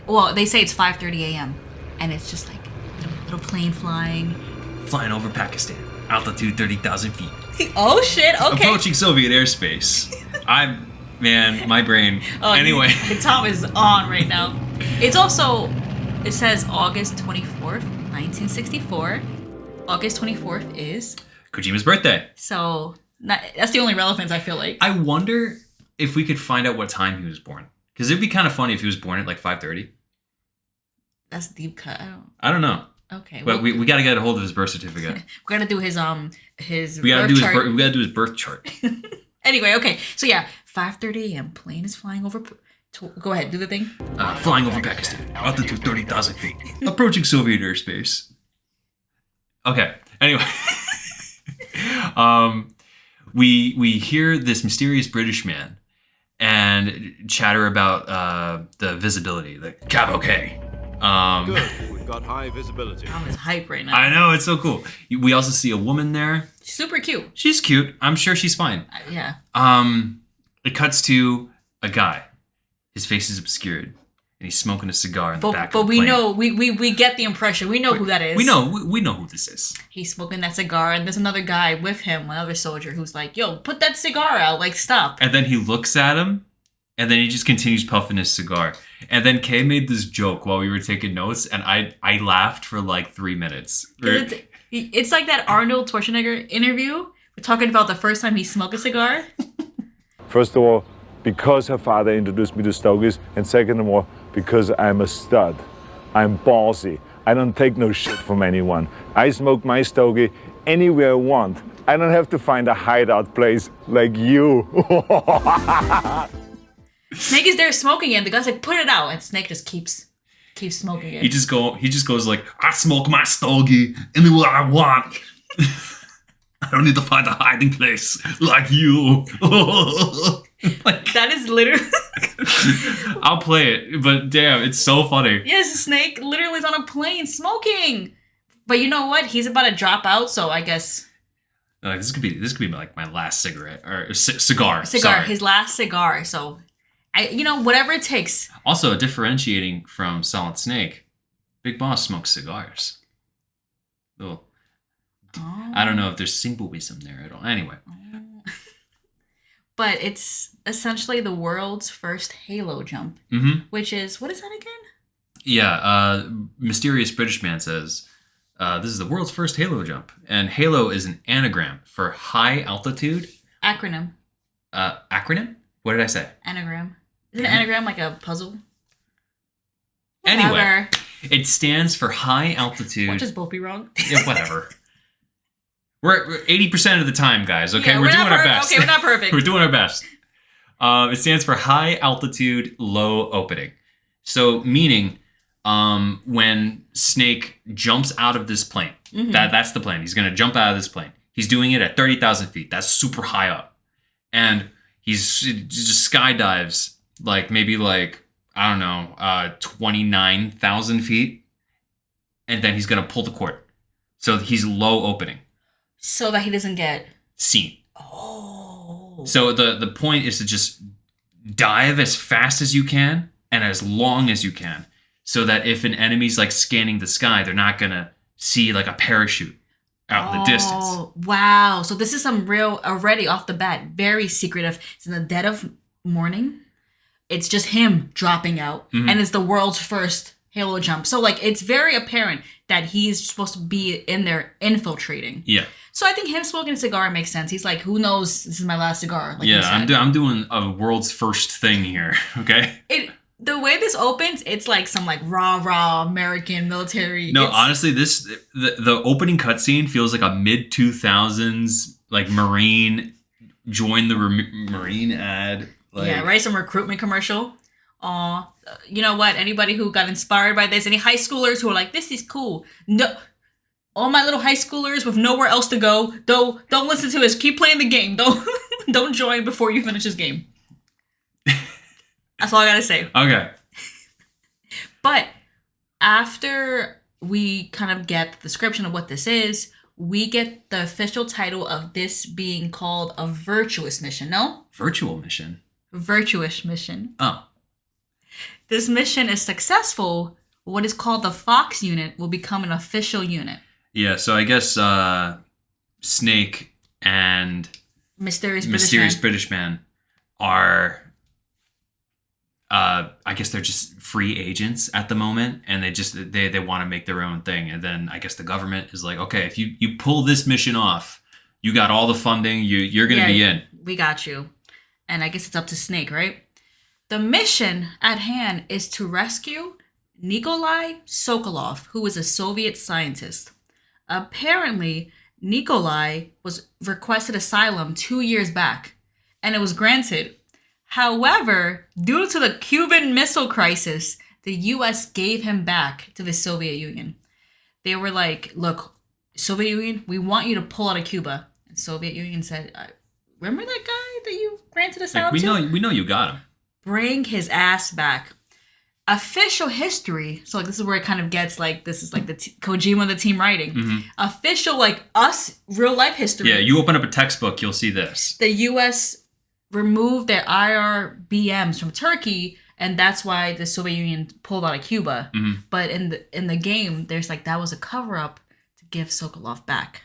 Well, they say it's 5:30 a.m. and it's just like little plane flying over Pakistan. Altitude 30,000 feet. Oh shit, okay. Approaching Soviet airspace. My brain. Anyway. Tom is on right now. It's also, it says August 24th, 1964. August 24th is Kojima's birthday. So that's the only relevance I feel like. I wonder if we could find out what time he was born. Because it'd be kind of funny if he was born at like 5:30. That's a deep cut. I don't know. Okay. But we got to get a hold of his birth certificate. We got to do his we got to do his birth chart. Anyway, okay. So yeah, 5:30 a.m. Plane is flying over. Go ahead, do the thing. Flying over Pakistan. Altitude 30,000 feet. Approaching Soviet airspace. Okay. Anyway. We hear this mysterious British man and chatter about the visibility, the cavalcade. Good. We've got high visibility. Tom is hype right now. I know, it's so cool. We also see a woman there. Super cute. She's cute. I'm sure she's fine. Yeah. It cuts to a guy. His face is obscured, and he's smoking a cigar in the back. But of the we plane. know we get the impression. We know who that is. We know who this is. He's smoking that cigar, and there's another guy with him, another soldier, who's like, "Yo, put that cigar out! Like, stop!" And then he looks at him, and then he just continues puffing his cigar. And then Kay made this joke while we were taking notes, and I laughed for like 3 minutes. It's like that Arnold Schwarzenegger interview. We're talking about the first time he smoked a cigar. First of all, because her father introduced me to Stogies, and second of all, because I'm a stud. I'm ballsy. I don't take no shit from anyone. I smoke my stogie anywhere I want. I don't have to find a hideout place like you. Snake is there smoking it, and the guy's like, put it out, and Snake just keeps smoking it. He just goes like, I smoke my stogie anywhere I want. I don't need to find a hiding place like you. Like, That is literally I'll play it, but damn, it's so funny. yes, Snake literally is on a plane smoking. But you know what? He's about to drop out, so I guess Like, this could be like my last cigarette or cigar. cigar, Sorry. his last cigar. So whatever it takes. Also, differentiating from Solid Snake, Big Boss smokes cigars. Little, I don't know if there's symbolism there at all. Anyway, But it's essentially the world's first Halo jump, which is, what is that again? yeah. Mysterious British Man says this is the world's first Halo jump, and Halo is an anagram for high altitude. Acronym. Acronym? What did I say? Anagram. Isn't an anagram like a puzzle? Anyway, Whatever. it stands for high altitude. We'll just both be wrong. Yeah, whatever. We're 80% of the time, guys. Okay, Yeah, we're doing not our per- best. Okay, we're not perfect. We're doing our best. It stands for high altitude, low opening. So meaning, when Snake jumps out of this plane, that's the plane. He's gonna jump out of this plane. He's doing it at 30,000 feet. That's super high up, and he just skydives maybe I don't know, 29,000 feet, and then he's gonna pull the cord. So he's low opening. So that he doesn't get... Seen. Oh. So the point is to just dive as fast as you can and as long as you can, so that if an enemy's scanning the sky, they're not gonna see a parachute out in the distance. Oh, wow. So this is some real, already off the bat, very secretive. It's in the dead of morning. It's just him dropping out. And it's the world's first Halo jump. So it's very apparent that he's supposed to be in there infiltrating. Yeah, So I think him smoking a cigar makes sense. He's like, who knows? This is my last cigar. Like you yeah. said. I'm doing a world's first thing here. Okay. The way this opens, it's like some rah American military. No, It's- honestly, the opening cutscene feels like a mid 2000s Marine join the Marine ad. yeah, right. Some recruitment commercial. Aw, you know what? Anybody who got inspired by this, any high schoolers who are like, this is cool. No, all my little high schoolers with nowhere else to go, don't listen to us. Keep playing the game. Don't join before you finish this game. That's all I gotta say. Okay. But after we kind of get the description of what this is, we get the official title of this being called a virtuous mission. No? Virtual mission. Virtuous mission. Oh. This mission is successful. What is called the Fox unit will become an official unit. Yeah, so I guess Snake and Mysterious Mysterious British British Man are I guess they're just free agents at the moment, and they want to make their own thing. And then I guess the government is like, okay, if you pull this mission off, you got all the funding, you're gonna be in. We got you. And I guess it's up to Snake, right? The mission at hand is to rescue Nikolai Sokolov, who is a Soviet scientist. Apparently, Nikolai was requested asylum 2 years back, and it was granted. However, due to the Cuban Missile Crisis, the U.S. gave him back to the Soviet Union. They were like, look, Soviet Union, we want you to pull out of Cuba. And Soviet Union said, remember that guy that you granted asylum We to? know you got him. Bring his ass back. Official history. So this is where it kind of gets this is the Kojima the team writing. Official us real life history. Yeah, you open up a textbook, you'll see this. The U.S. removed their IRBMs from Turkey, and that's why the Soviet Union pulled out of Cuba. But in the game, there's that was a cover up to give Sokolov back.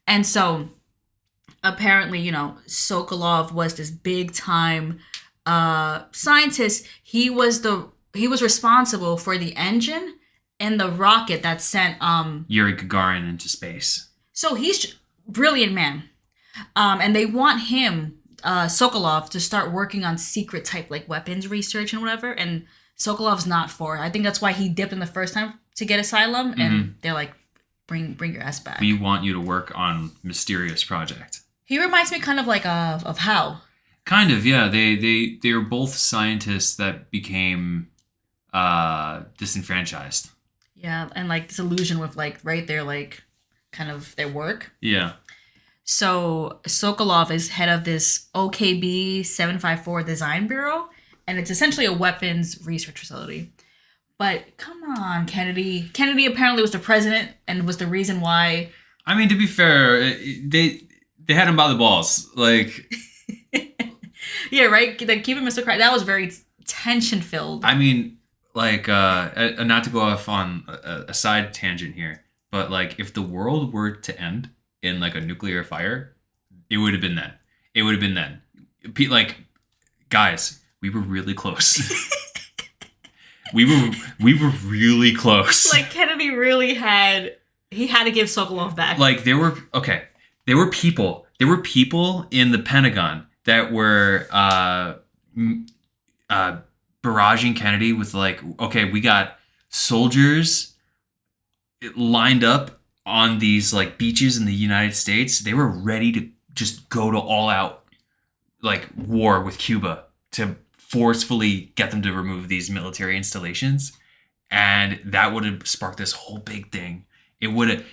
And so apparently, Sokolov was this big time scientist. He was responsible for the engine and the rocket that sent Yuri Gagarin into space. So he's brilliant man. And they want him, Sokolov, to start working on secret type weapons research and whatever. And Sokolov's not for it. I think that's why he dipped in the first to get asylum, and they're like, bring your ass back. We want you to work on mysterious project. He reminds me kind of like of Hal. Kind of, yeah. They are both scientists that became disenfranchised. Yeah, and like disillusioned with like their like kind of their work. Yeah. So Sokolov is head of this OKB 754 Design Bureau, and it's essentially a weapons research facility. But come on, Kennedy. Kennedy apparently was the president and was the reason why. I mean, to be fair, they had him by the balls. Like, yeah, right. Like keeping Mr. Christ. That was very tension filled. I mean, like, not to go off on a side tangent here, but like, if the world were to end in like a nuclear fire, it would have been then. It would have been then. Like, guys, we were really close. we were really close. Like Kennedy really had to give Sokolov back. Like there were people in the Pentagon that were barraging Kennedy with like, okay, we got soldiers lined up on these like beaches in the United States. They were ready to just go to all out like war with Cuba to forcefully get them to remove these military installations. And that would have sparked this whole big thing. It would have,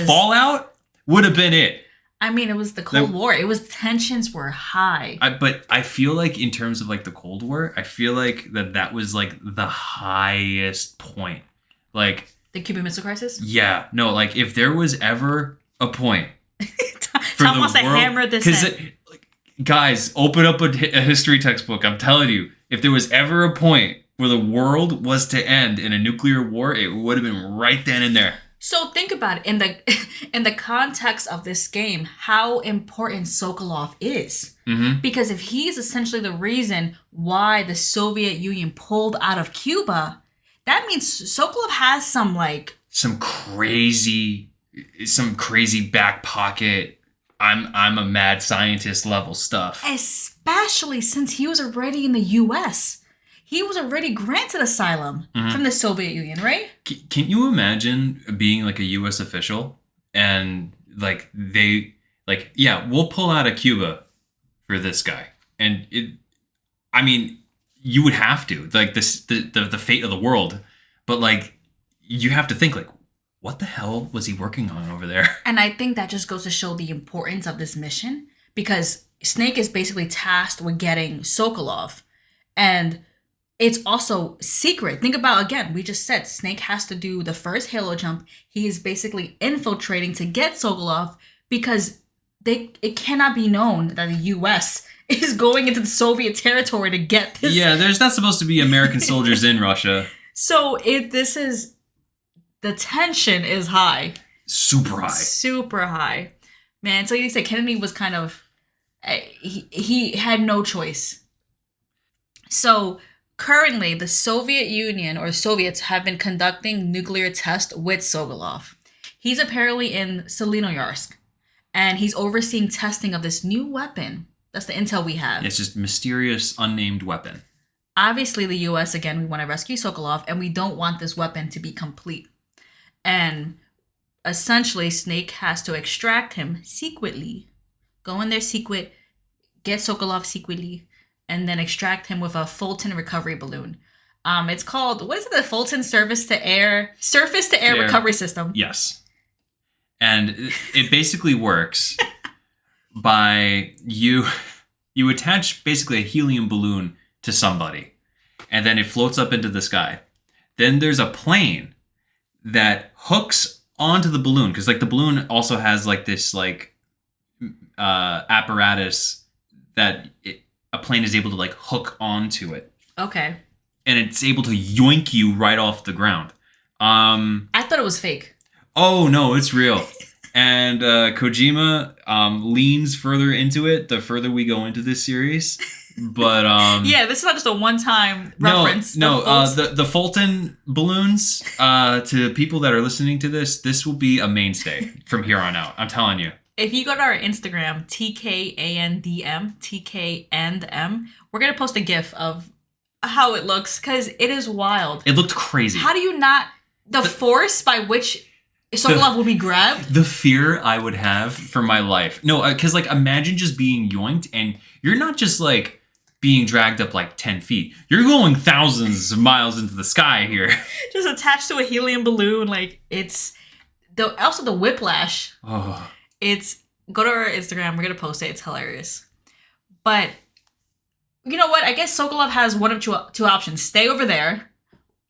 Fallout would have been it. I mean, it was the Cold War. It was tensions were high. But I feel like in terms of like the Cold War, I feel like that was like the highest point. Like the Cuban Missile Crisis? Yeah. No, like if there was ever a point for Tom wants to hammer this in. Guys, open up a history textbook. I'm telling you, if there was ever a point where the world was to end in a nuclear war, it would have been right then and there. So think about it in the context of this game, how important Sokolov is. Mm-hmm. Because if he's essentially the reason why the Soviet Union pulled out of Cuba, that means Sokolov has some crazy back pocket. I'm a mad scientist level stuff. Especially since he was already in the U.S. He was already granted asylum from the Soviet Union, right? Can you imagine being like a U.S. official and like we'll pull out of Cuba for this guy, and you would have to like the fate of the world, but like you have to think like, what the hell was he working on over there? And I think that just goes to show the importance of this mission, because Snake is basically tasked with getting Sokolov, and it's also secret. Think about, again, we just said Snake has to do the first Halo jump. He is basically infiltrating to get Sokolov because it cannot be known that the U.S. is going into the Soviet territory to get this. Yeah, there's not supposed to be American soldiers in Russia. So the tension is high. Super high. Super high. Man, so you said Kennedy was kind of, he had no choice. So currently, the Soviet Union or Soviets have been conducting nuclear tests with Sokolov. He's apparently in Selinoyarsk, and he's overseeing testing of this new weapon. That's the intel we have. It's just mysterious, unnamed weapon. Obviously, the U.S., again, we want to rescue Sokolov, and we don't want this weapon to be complete. And essentially, Snake has to extract him secretly. Go in there secret, get Sokolov secretly, and then extract him with a Fulton recovery balloon. It's called, what is it? The Fulton Surface to Air Recovery System. Yes. And it basically works by you attach basically a helium balloon to somebody, and then it floats up into the sky. Then there's a plane that hooks onto the balloon, because like the balloon also has like this like apparatus that a plane is able to like hook onto it. Okay. And it's able to yoink you right off the ground. I thought it was fake. Oh no, it's real. And Kojima leans further into it the further we go into this series. But yeah, this is not just a one-time reference. No, the Fulton balloons, to people that are listening to this will be a mainstay from here on out. I'm telling you. If you go to our Instagram, TKANDM, TKandM, we're going to post a GIF of how it looks because it is wild. It looked crazy. How do you not the force by which Sokolov will be grabbed? The fear I would have for my life. No, because like imagine just being yoinked and you're not just like being dragged up like 10 feet. You're going thousands of miles into the sky here. Just attached to a helium balloon. Like it's also the whiplash. Oh, It's go to our Instagram. We're gonna post it. It's hilarious. But you know what? I guess Sokolov has one of two options: stay over there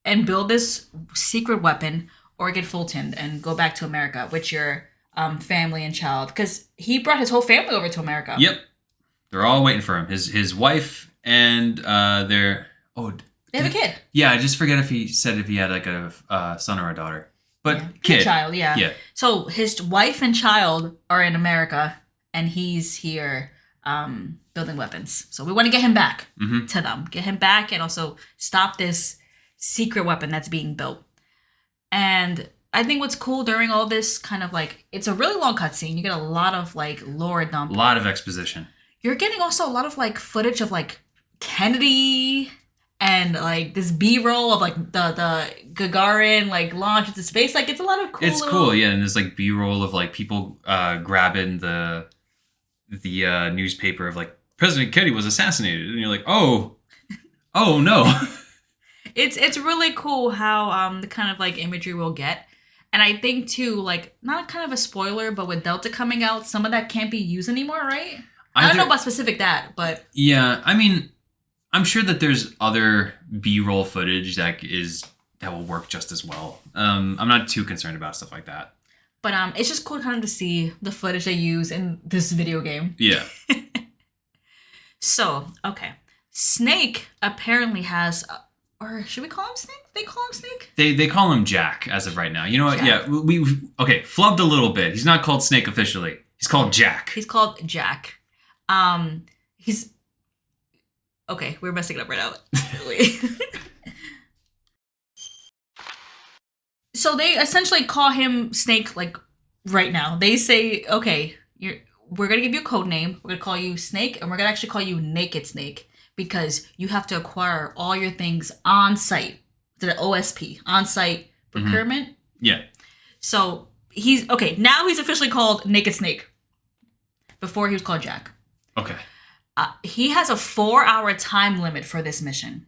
and build this secret weapon, or get Fultoned and go back to America with your family and child. Because he brought his whole family over to America. yep. They're all waiting for him. His wife and their They have a kid. yeah. I just forget if he had like a son or a daughter, but Yeah. kid. Child, yeah. Yeah. So his wife and child are in America, and he's here building weapons. So we want to get him back Mhm. to them. Get him back and also stop this secret weapon that's being built. And I think what's cool during all this kind of like, it's a really long cutscene. You get a lot of like lore dump. A lot of exposition. You're getting also a lot of like footage of like Kennedy and like this B-roll of like the Gagarin like launch into space. Like it's a lot of cool. It's cool, yeah. And there's like B-roll of like people grabbing the newspaper of like President Kennedy was assassinated, and you're like, oh no. It's really cool how the kind of like imagery we'll get. And I think too, like not kind of a spoiler, but with Delta coming out, some of that can't be used anymore, right? I don't know about specific that, but Yeah, I mean, I'm sure that there's other B-roll footage that will work just as well. I'm not too concerned about stuff like that. but it's just cool kind of to see the footage they use in this video game. Yeah. So, okay. Snake apparently has or should we call him Snake? They call him Snake? They call him Jack as of right now. You know what? Jack. Yeah, we okay, flubbed a little bit. He's not called Snake officially. He's called Jack. He's called Jack. He's okay. We're messing it up right now. Wait. So they essentially call him Snake like right now. They say, okay, we're gonna give you a code name. We're gonna call you Snake, and we're gonna actually call you Naked Snake because you have to acquire all your things on site. The OSP, on site procurement. Yeah. So he's okay. Now he's officially called Naked Snake. Before he was called Jack. Okay. He has a 4-hour time limit for this mission.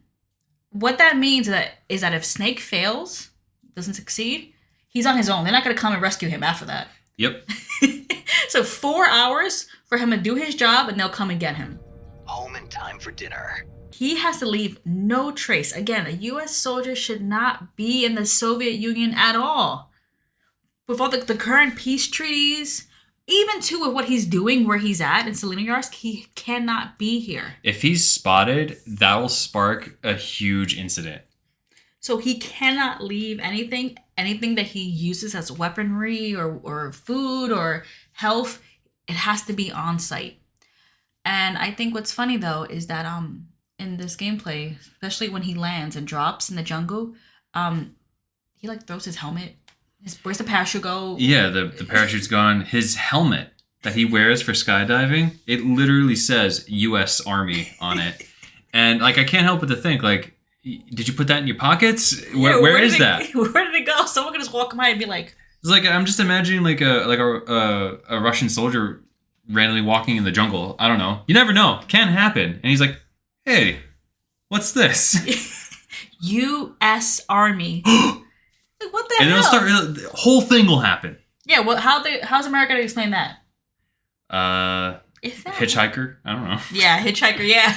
What that means is that if Snake fails, doesn't succeed, he's on his own. They're not going to come and rescue him after that. Yep. So 4 hours for him to do his job, and they'll come and get him. Home in time for dinner. He has to leave no trace. Again, a U.S. soldier should not be in the Soviet Union at all. With all the current peace treaties, even too with what he's doing where he's at in Selenoyarsk, he cannot be here. If he's spotted, that will spark a huge incident. So he cannot leave anything that he uses as weaponry or food or health. It has to be on site. And I think what's funny though is that in this gameplay, especially when he lands and drops in the jungle, he like throws his helmet. Where's the parachute go? Yeah, the parachute's gone. His helmet that he wears for skydiving, it literally says U.S. Army on it. And like I can't help but to think, like, did you put that in your pockets? Where is that? Where did it go? Someone could just walk by and be like, It's like I'm just imagining like a Russian soldier randomly walking in the jungle. I don't know. You never know. Can happen. And he's like, "Hey, what's this?" U.S. Army. Like, what the And hell? it'll start. The whole thing will happen. Yeah, well, how's America gonna explain that? Is that Hitchhiker. I don't know. Yeah, hitchhiker. Yeah.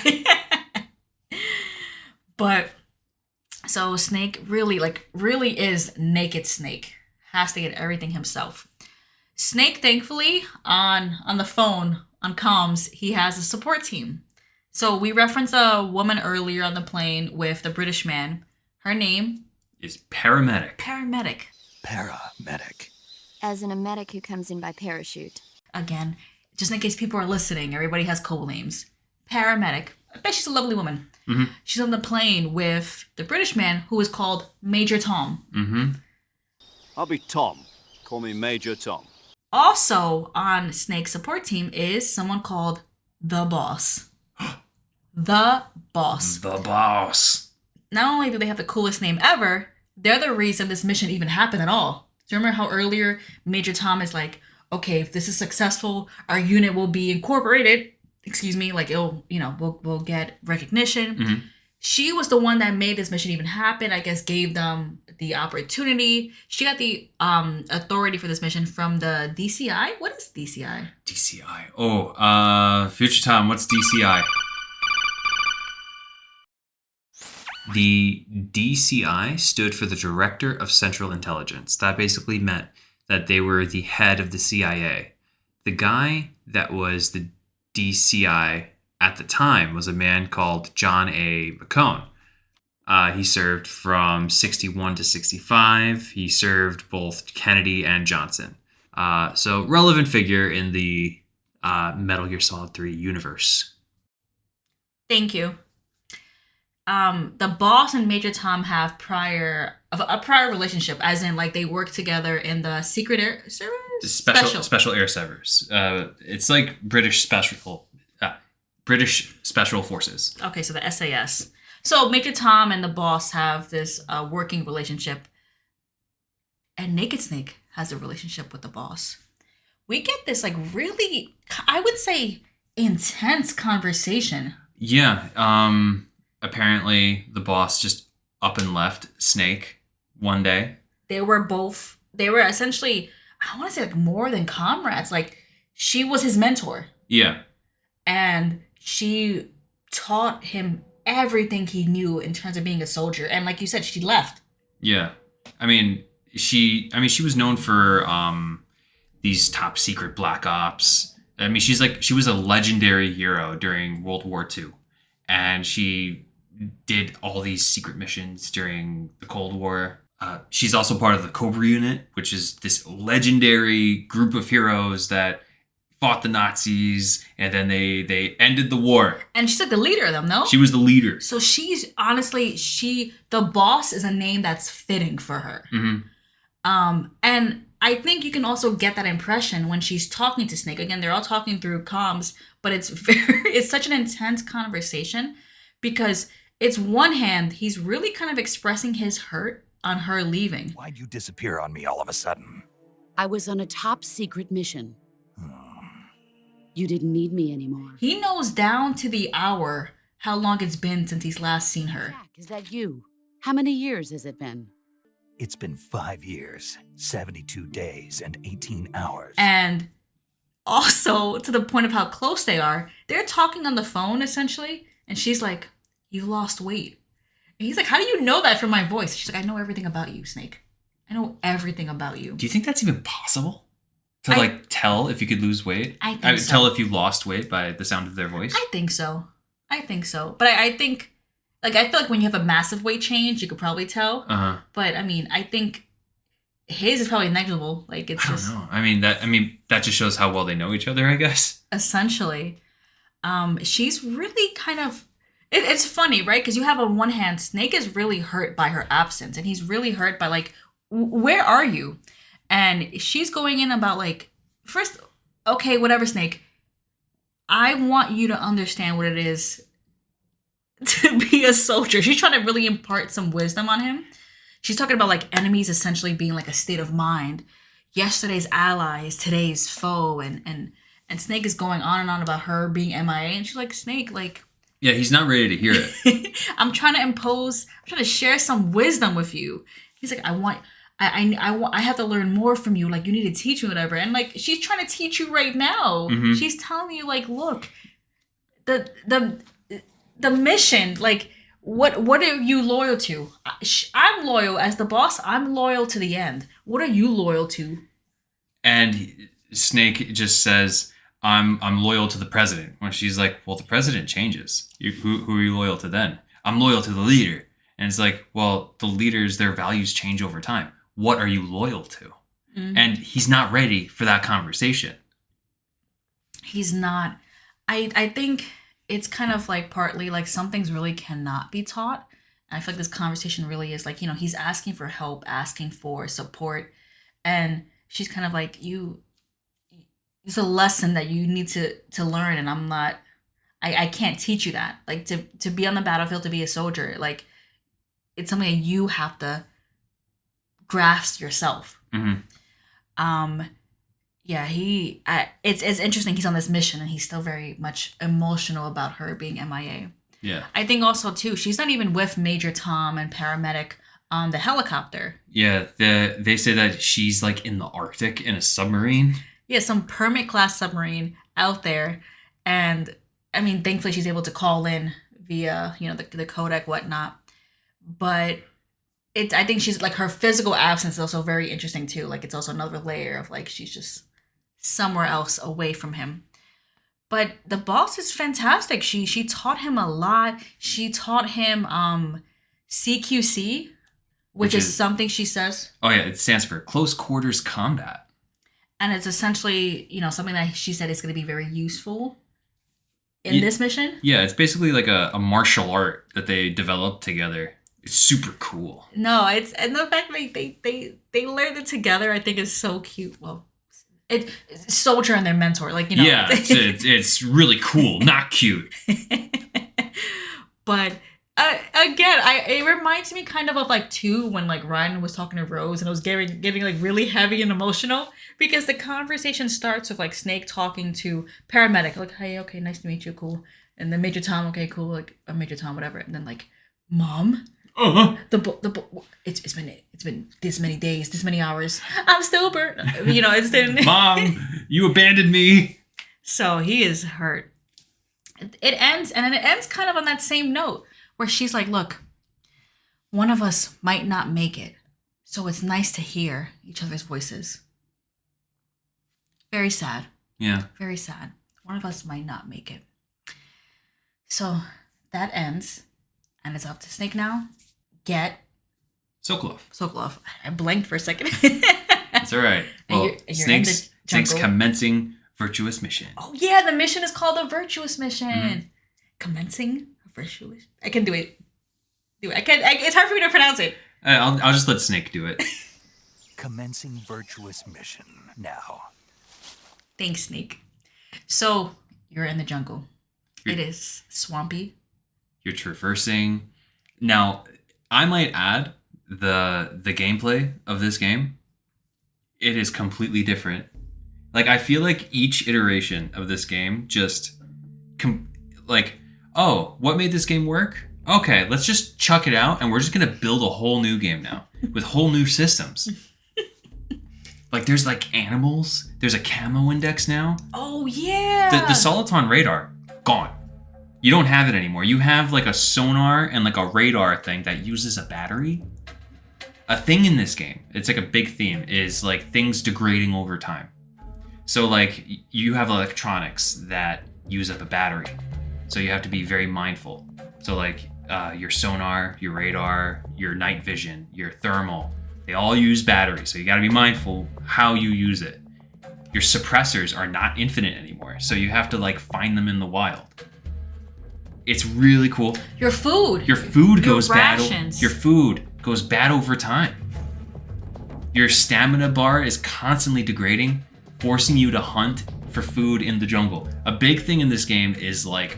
But so Snake really is Naked Snake. Has to get everything himself. Snake, thankfully, on the phone on comms, he has a support team. So we referenced a woman earlier on the plane with the British man. Her name Is paramedic. Paramedic. Paramedic. As in a medic who comes in by parachute. Again, just in case people are listening, everybody has code names. Paramedic. I bet she's a lovely woman. Mm-hmm. She's on the plane with the British man who is called Major Tom. Mm-hmm. I'll be Tom. Call me Major Tom. Also on Snake's support team is someone called The Boss. The Boss. The boss. Not only do they have the coolest name ever, they're the reason this mission even happened at all. Do you remember how earlier Major Tom is like, okay, if this is successful, our unit will be incorporated. Excuse me, like it'll, we'll get recognition. Mhm. She was the one that made this mission even happen. I guess gave them the opportunity. She got the authority for this mission from the DCI. What is DCI? DCI. Oh, Future Tom, what's DCI? The DCI stood for the Director of Central Intelligence. That basically meant that they were the head of the CIA. The guy that was the DCI at the time was a man called John A. McCone. He served from 61 to 65. He served both Kennedy and Johnson. So relevant figure in the Metal Gear Solid 3 universe. Thank you. The Boss and Major Tom have a prior relationship, as in like they work together in the Secret Air Service. Special Air Service. It's like British Special Forces. Okay, so the SAS. So Major Tom and the Boss have this working relationship, and Naked Snake has a relationship with the Boss. We get this like really, I would say, intense conversation. Yeah. Apparently the Boss just up and left Snake one day. They were essentially, I want to say like more than comrades. Like she was his mentor. Yeah. And she taught him everything he knew in terms of being a soldier. And like you said, she left. Yeah. She was known for these top secret black ops. She was a legendary hero during World War II. And she did all these secret missions during the Cold War. She's also part of the Cobra Unit, which is this legendary group of heroes that fought the Nazis, and then they ended the war. And she's like the leader of them, no? She was the leader. So she's honestly, the Boss is a name that's fitting for her. Mm-hmm. And I think you can also get that impression when she's talking to Snake. Again, they're all talking through comms, but it's such an intense conversation because it's one hand, he's really kind of expressing his hurt on her leaving. Why'd you disappear on me all of a sudden? I was on a top secret mission. You didn't need me anymore. He knows down to the hour how long it's been since he's last seen her. Jack, is that you? How many years has it been? It's been 5 years, 72 days, and 18 hours. And also, to the point of how close they are, they're talking on the phone, essentially, and she's like, you lost weight. And he's like, how do you know that from my voice? She's like, I know everything about you, Snake. I know everything about you. Do you think that's even possible? To tell if you could lose weight? I think so. Tell if you lost weight by the sound of their voice? I think so. But I think, I feel like when you have a massive weight change, you could probably tell. Uh-huh. But, I think his is probably negligible. Like, it's just... I don't know. That just shows how well they know each other, I guess. Essentially. She's really kind of... It's funny, right? Because you have on one hand, Snake is really hurt by her absence. And he's really hurt by, where are you? And she's going in about, first, okay, whatever, Snake. I want you to understand what it is to be a soldier. She's trying to really impart some wisdom on him. She's talking about, enemies essentially being, a state of mind. Yesterday's allies, today's foe. And Snake is going on and on about her being MIA. And she's like, Snake, Yeah, he's not ready to hear it. I'm trying to share some wisdom with you. He's like, I have to learn more from you. You need to teach me whatever. And she's trying to teach you right now. Mm-hmm. She's telling you look, the mission, what are you loyal to? I'm loyal as the Boss. I'm loyal to the end. What are you loyal to? And Snake just says, I'm loyal to the president. When she's like, well, the president changes. Who are you loyal to then? I'm loyal to the leader. And it's like, well, the leaders, their values change over time. What are you loyal to? Mm-hmm. And he's not ready for that conversation. He's not. I think it's kind of partly some things really cannot be taught. And I feel like this conversation really is he's asking for help, asking for support. And she's kind of it's a lesson that you need to learn. And I'm I can't teach you that. Like to be on the battlefield, to be a soldier, like it's something that you have to grasp yourself. Yeah, it's interesting. He's on this mission and he's still very much emotional about her being MIA. Yeah. I think also too, she's not even with Major Tom and paramedic on the helicopter. Yeah, they say that she's like in the Arctic in a submarine. Yeah, some Permit class submarine out there, and I mean, thankfully she's able to call in via the codec whatnot. But I think she's like her physical absence is also very interesting too. Like it's also another layer of like she's just somewhere else away from him. But the boss is fantastic. She taught him a lot. She taught him CQC, which is something she says. Oh yeah, it stands for close quarters combat. And it's essentially, something that she said is going to be very useful in this mission. Yeah, it's basically like a martial art that they developed together. It's super cool. No, and the fact that they learned it together, I think is so cute. Well, it's soldier and their mentor, Yeah, it's really cool, not cute. But again, it reminds me kind of like too when like Ryan was talking to Rose and it was getting like really heavy and emotional because the conversation starts with like Snake talking to paramedic, like, hey, okay, nice to meet you, cool, and then Major Tom, okay, cool, like Major Tom, whatever, and then like, Mom. It's been this many days, this many hours. I'm still burnt. It's Mom, you abandoned me. So he is hurt. It ends kind of on that same note where she's like, look, one of us might not make it, so it's nice to hear each other's voices. Very sad. Yeah. Very sad. One of us might not make it. So that ends, and it's up to Snake now. Get Sokolov. I blanked for a second. That's all right. Well, you're in the Snake's jungle. commencing virtuous mission. Oh yeah, the mission is called the Virtuous Mission. Commencing a virtuous. I can do it. It's hard for me to pronounce it. I'll just let Snake do it. Commencing virtuous mission now. Thanks, Snake. So you're in the jungle. It is swampy. You're traversing. Now, I might add the gameplay of this game. It is completely different. Like I feel like each iteration of this game just what made this game work? Okay, let's just chuck it out and we're just gonna build a whole new game now with whole new systems. Like there's like animals. There's a camo index now. Oh yeah. The Soliton radar gone. You don't have it anymore. You have like a sonar and like a radar thing that uses a battery. A thing in this game, it's like a big theme, is like things degrading over time. So like you have electronics that use up a battery. So you have to be very mindful. So like your sonar, your radar, your night vision, your thermal, they all use batteries. So you gotta be mindful how you use it. Your suppressors are not infinite anymore. So you have to like find them in the wild. It's really cool. Your food. Your food goes bad. Rations. Your food goes bad over time. Your stamina bar is constantly degrading, forcing you to hunt for food in the jungle. A big thing in this game is like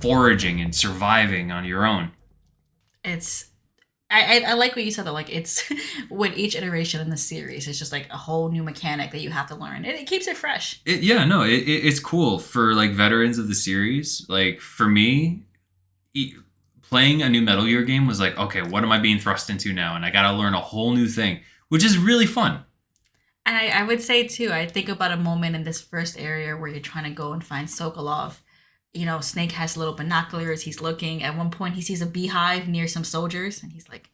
foraging and surviving on your own. I like what you said though. Like it's with each iteration in the series, it's just like a whole new mechanic that you have to learn. It keeps it fresh. It's cool for like veterans of the series. Like for me, playing a new Metal Gear game was like, okay, what am I being thrust into now? And I got to learn a whole new thing, which is really fun. And I would say too, I think about a moment in this first area where you're trying to go and find Sokolov. Snake has little binoculars. He's looking. At one point, he sees a beehive near some soldiers, and he's like,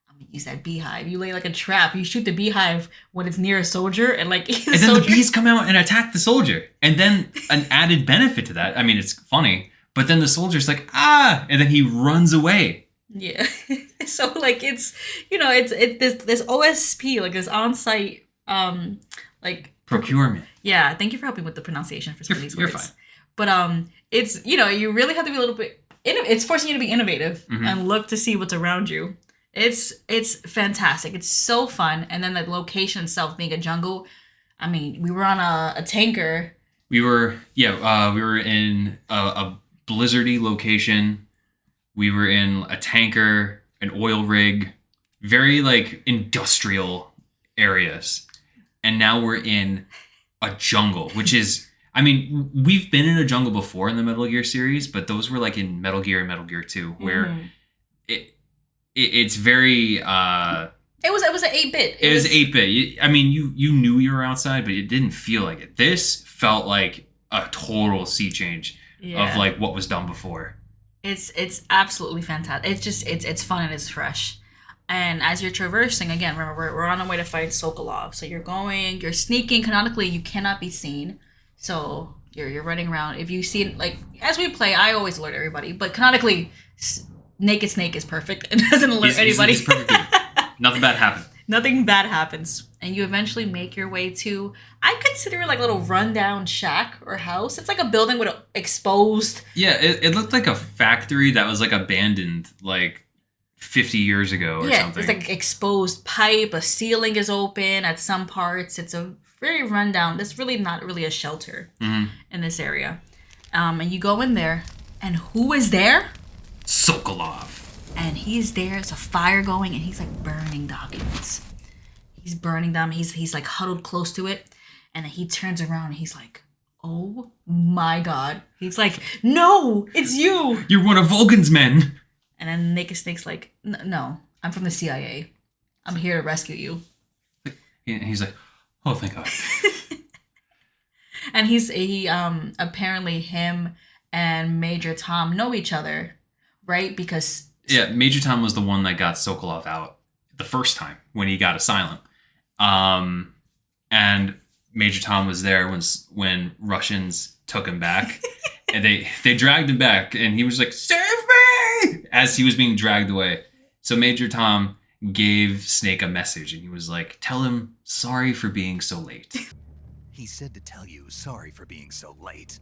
"I'm gonna use that beehive." You lay like a trap. You shoot the beehive when it's near a soldier, and like then the bees come out and attack the soldier. And then an added benefit to that. I mean, it's funny, but then the soldier's like, and then he runs away. Yeah. So like it's this OSP, like this on-site like procurement. Yeah. Thank you for helping with the pronunciation for some of these words. You're fine. But it's you really have to be a little bit. It's forcing you to be innovative and look to see what's around you. It's fantastic. It's so fun, and then the location itself being a jungle. I mean, we were on a tanker. We were in a blizzardy location. We were in a tanker, an oil rig, very like industrial areas. And now we're in a jungle, which is, I mean, we've been in a jungle before in the Metal Gear series, but those were like in Metal Gear and Metal Gear 2, where it's very It was an 8-bit. it was 8-bit. I mean, you knew you were outside, but it didn't feel like it. This felt like a total sea change of like what was done before. It's absolutely fantastic. It's just it's fun and it's fresh. And as you're traversing, again, remember we're on our way to fight Sokolov. So you're sneaking. Canonically, you cannot be seen. So you're running around. If you see, like, as we play, I always alert everybody. But canonically, Naked Snake is perfect. It doesn't alert anybody. He's perfect. Nothing bad happened. Nothing bad happens. And you eventually make your way to, I consider it like a little rundown shack or house. It's like a building with exposed. Yeah, it looked like a factory that was like abandoned like 50 years ago or something. It's like exposed pipe. A ceiling is open at some parts. It's a very rundown. There's really not really a shelter in this area. And you go in there, and who is there? Sokolov. And he's there. There's a fire going, and he's like burning documents. He's burning them. He's like huddled close to it, and then he turns around and he's like, "Oh my god!" He's like, "No, it's you." You're one of Volgan's men. And then Naked Snake's like, "No, I'm from the CIA. I'm here to rescue you." And he's like, "Oh, thank God." And he apparently him and Major Tom know each other, right? Because Yeah, Major Tom was the one that got Sokolov out the first time when he got asylum. And Major Tom was there when Russians took him back. And they dragged him back, and he was like, "Save me!" as he was being dragged away. So Major Tom gave Snake a message, and he was like, "Tell him sorry for being so late." He said to tell you sorry for being so late.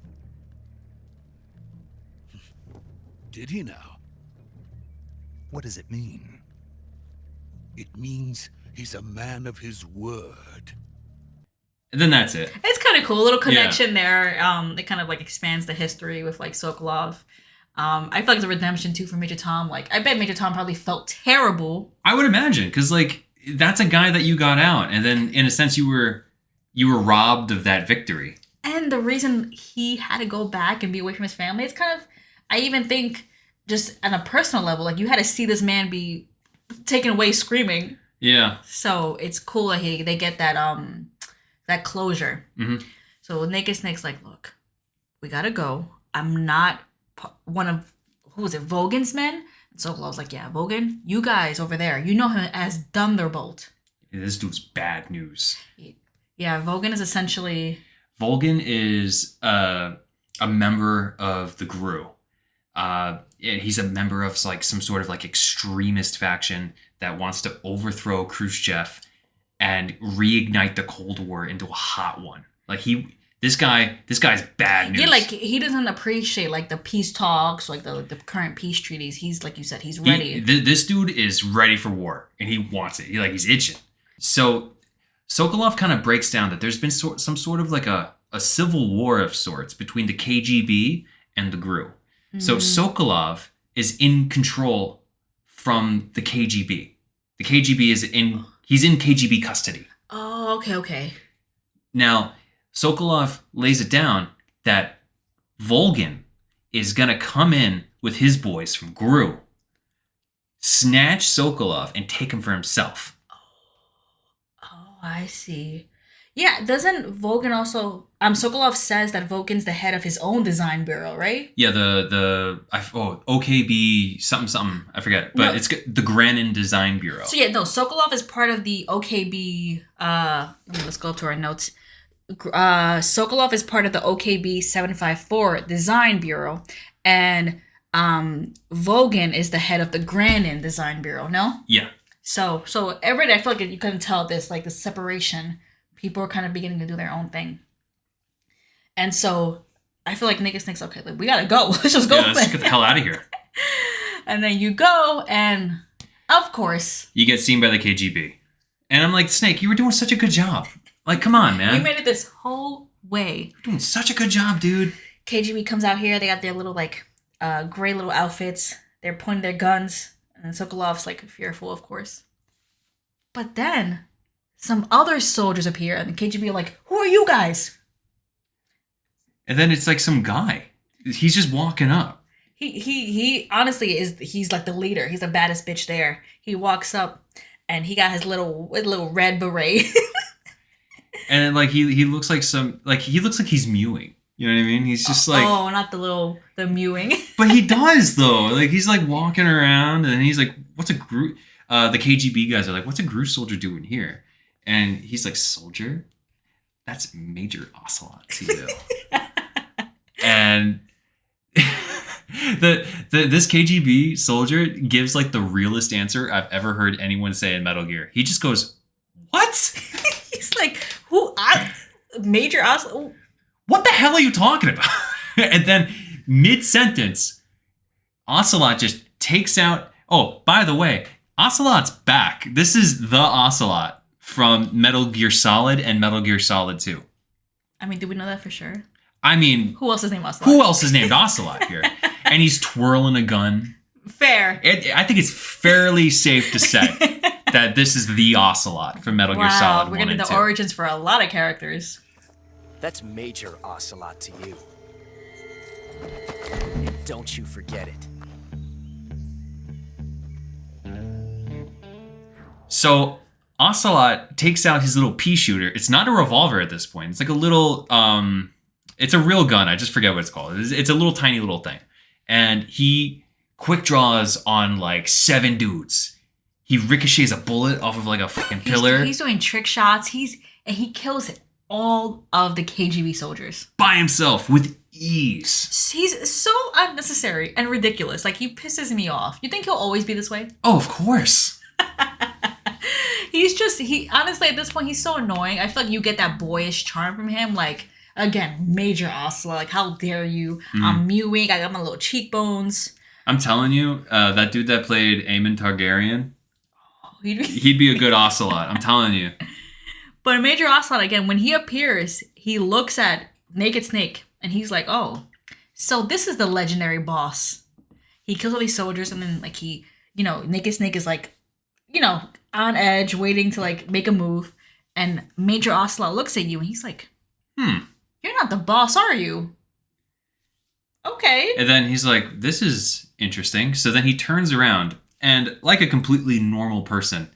Did he now? What does it mean? It means he's a man of his word. And then that's it. it's kind of cool, a little connection there. It kind of like expands the history with like Sokolov. I feel like the redemption too for Major Tom. Like, I bet Major Tom probably felt terrible. I would imagine, because like that's a guy that you got out, and then in a sense you were robbed of that victory. And the reason he had to go back and be away from his family, it's kind of, I even think, just on a personal level, like you had to see this man be taken away screaming. Yeah. So it's cool that they get that closure. Mhm. So Naked Snake's like, "Look, we gotta go. I'm not one of, who was it, Vogan's men?" And Sokolov's like, "Yeah, Vogan, you guys over there, you know him as Thunderbolt." This dude's bad news. Yeah, Vogan is essentially, Volgan is a member of the GRU. And he's a member of like some sort of like extremist faction that wants to overthrow Khrushchev and reignite the Cold War into a hot one. Like this guy's bad news. yeah, like he doesn't appreciate like the peace talks, like the current peace treaties. He's, like you said, he's ready. This dude is ready for war, and he wants it. He's itching. So Sokolov kind of breaks down that there's been some sort of like a civil war of sorts between the KGB and the GRU. So Sokolov is in control from the KGB. The KGB he's in KGB custody. Oh, okay. Now, Sokolov lays it down that Volgan is going to come in with his boys from GRU, snatch Sokolov, and take him for himself. Oh, I see. Yeah, doesn't Vogan also, Sokolov says that Vogan's the head of his own design bureau, right? Yeah, OKB something, I forget. But No. it's the Granin Design Bureau. So yeah, no, Sokolov is part of the OKB, let's go to our notes. Sokolov is part of the OKB 754 Design Bureau, and Vogan is the head of the Granin Design Bureau, no? Yeah. So every day I feel like you couldn't tell this, like the separation. People are kind of beginning to do their own thing. And so I feel like Naked Snake's okay, like, we gotta go. Let's just go. Yeah, let's get the hell out of here. And then you go, and of course, You get seen by the KGB. And I'm like, Snake, you were doing such a good job. Like, come on, man. you made it this whole way. You're doing such a good job, dude. KGB comes out here. They got their little like gray little outfits. They're pointing their guns, and Sokolov's like fearful, of course. But then some other soldiers appear, and the KGB are like, "Who are you guys?" And then it's like some guy. He's just walking up. He honestly he's like the leader. He's the baddest bitch there. He walks up, and he got his little red beret. And like he looks like he looks like he's mewing. You know what I mean? He's just like, oh, not the mewing. but he does though. Like he's like walking around, and he's like, "What's a Groot?" The KGB guys are like, "What's a Groot soldier doing here?" And he's like, "Soldier, that's Major Ocelot to you." And this KGB soldier gives like the realest answer I've ever heard anyone say in Metal Gear. He just goes, "What?" He's like, "Who? Major Ocelot? What the hell are you talking about?" And then mid-sentence, Ocelot just takes out... Oh, by the way, Ocelot's back. This is the Ocelot from Metal Gear Solid and Metal Gear Solid 2. I mean, do we know that for sure? I mean... Who else is named Ocelot? Who else is named Ocelot here? And he's twirling a gun. Fair. I think it's fairly safe to say that this is the Ocelot from Metal Gear Solid 1 we're getting and the 2. origins for a lot of characters. That's Major Ocelot to you. And don't you forget it. So Ocelot takes out his little pea shooter. It's not a revolver at this point. It's like a little, it's a real gun. I just forget what it's called. It's a little tiny little thing. And he quick draws on like 7 dudes. He ricochets a bullet off of like a fucking pillar. He's doing trick shots. And he kills all of the KGB soldiers. By himself with ease. He's so unnecessary and ridiculous. Like, he pisses me off. You think he'll always be this way? Oh, of course. Honestly, at this point, he's so annoying. I feel like you get that boyish charm from him. Like, again, Major Ocelot. Like, how dare you? I'm mewing. I got my little cheekbones. I'm telling you, that dude that played Aemon Targaryen, He'd he'd be a good Ocelot. I'm telling you. But Major Ocelot, again, when he appears, he looks at Naked Snake, and he's like, "Oh, so this is the legendary boss." He kills all these soldiers, and then, like, Naked Snake is, like, on edge, waiting to, like, make a move. And Major Ocelot looks at you, and he's like, "You're not the boss, are you?" Okay. And then he's like, "This is interesting." So then he turns around, and like a completely normal person,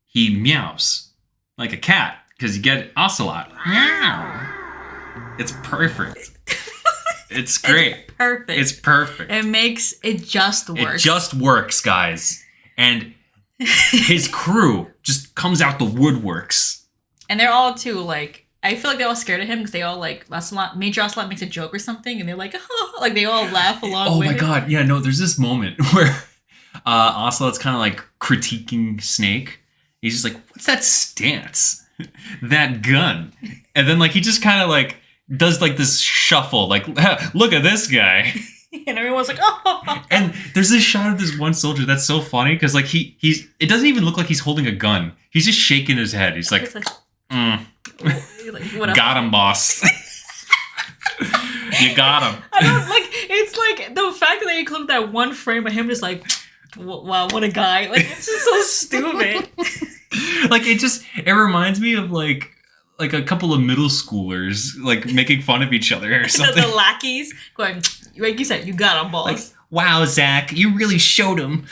he meows like a cat. Because you get Ocelot. Meow. It's perfect. It's great. It's perfect. It's perfect. It makes it just works. It just works, guys. And his crew just comes out the woodworks. And they're all too, like, I feel like they're all scared of him because they all, like, Major Ocelot makes a joke or something, and they're like, oh, like, they all laugh along with Oh my him. god, yeah, no, there's this moment where Ocelot's kind of like critiquing Snake. He's just like, "What's that stance? That gun?" And then, like, he just kind of, like, does, like, this shuffle, like, "Look at this guy." And everyone's like, "Oh." And there's this shot of this one soldier that's so funny because, like, it doesn't even look like he's holding a gun. He's just shaking his head. He's like, Like, what "Got him, boss." You got him. I don't, like, it's like the fact that they included that one frame of him just like, wow, what a guy. Like, it's just so stupid. Like, it reminds me of like a couple of middle schoolers like making fun of each other or something. The lackeys going, like you said, "You got him, boss." Like, "Wow, Zach, you really showed him."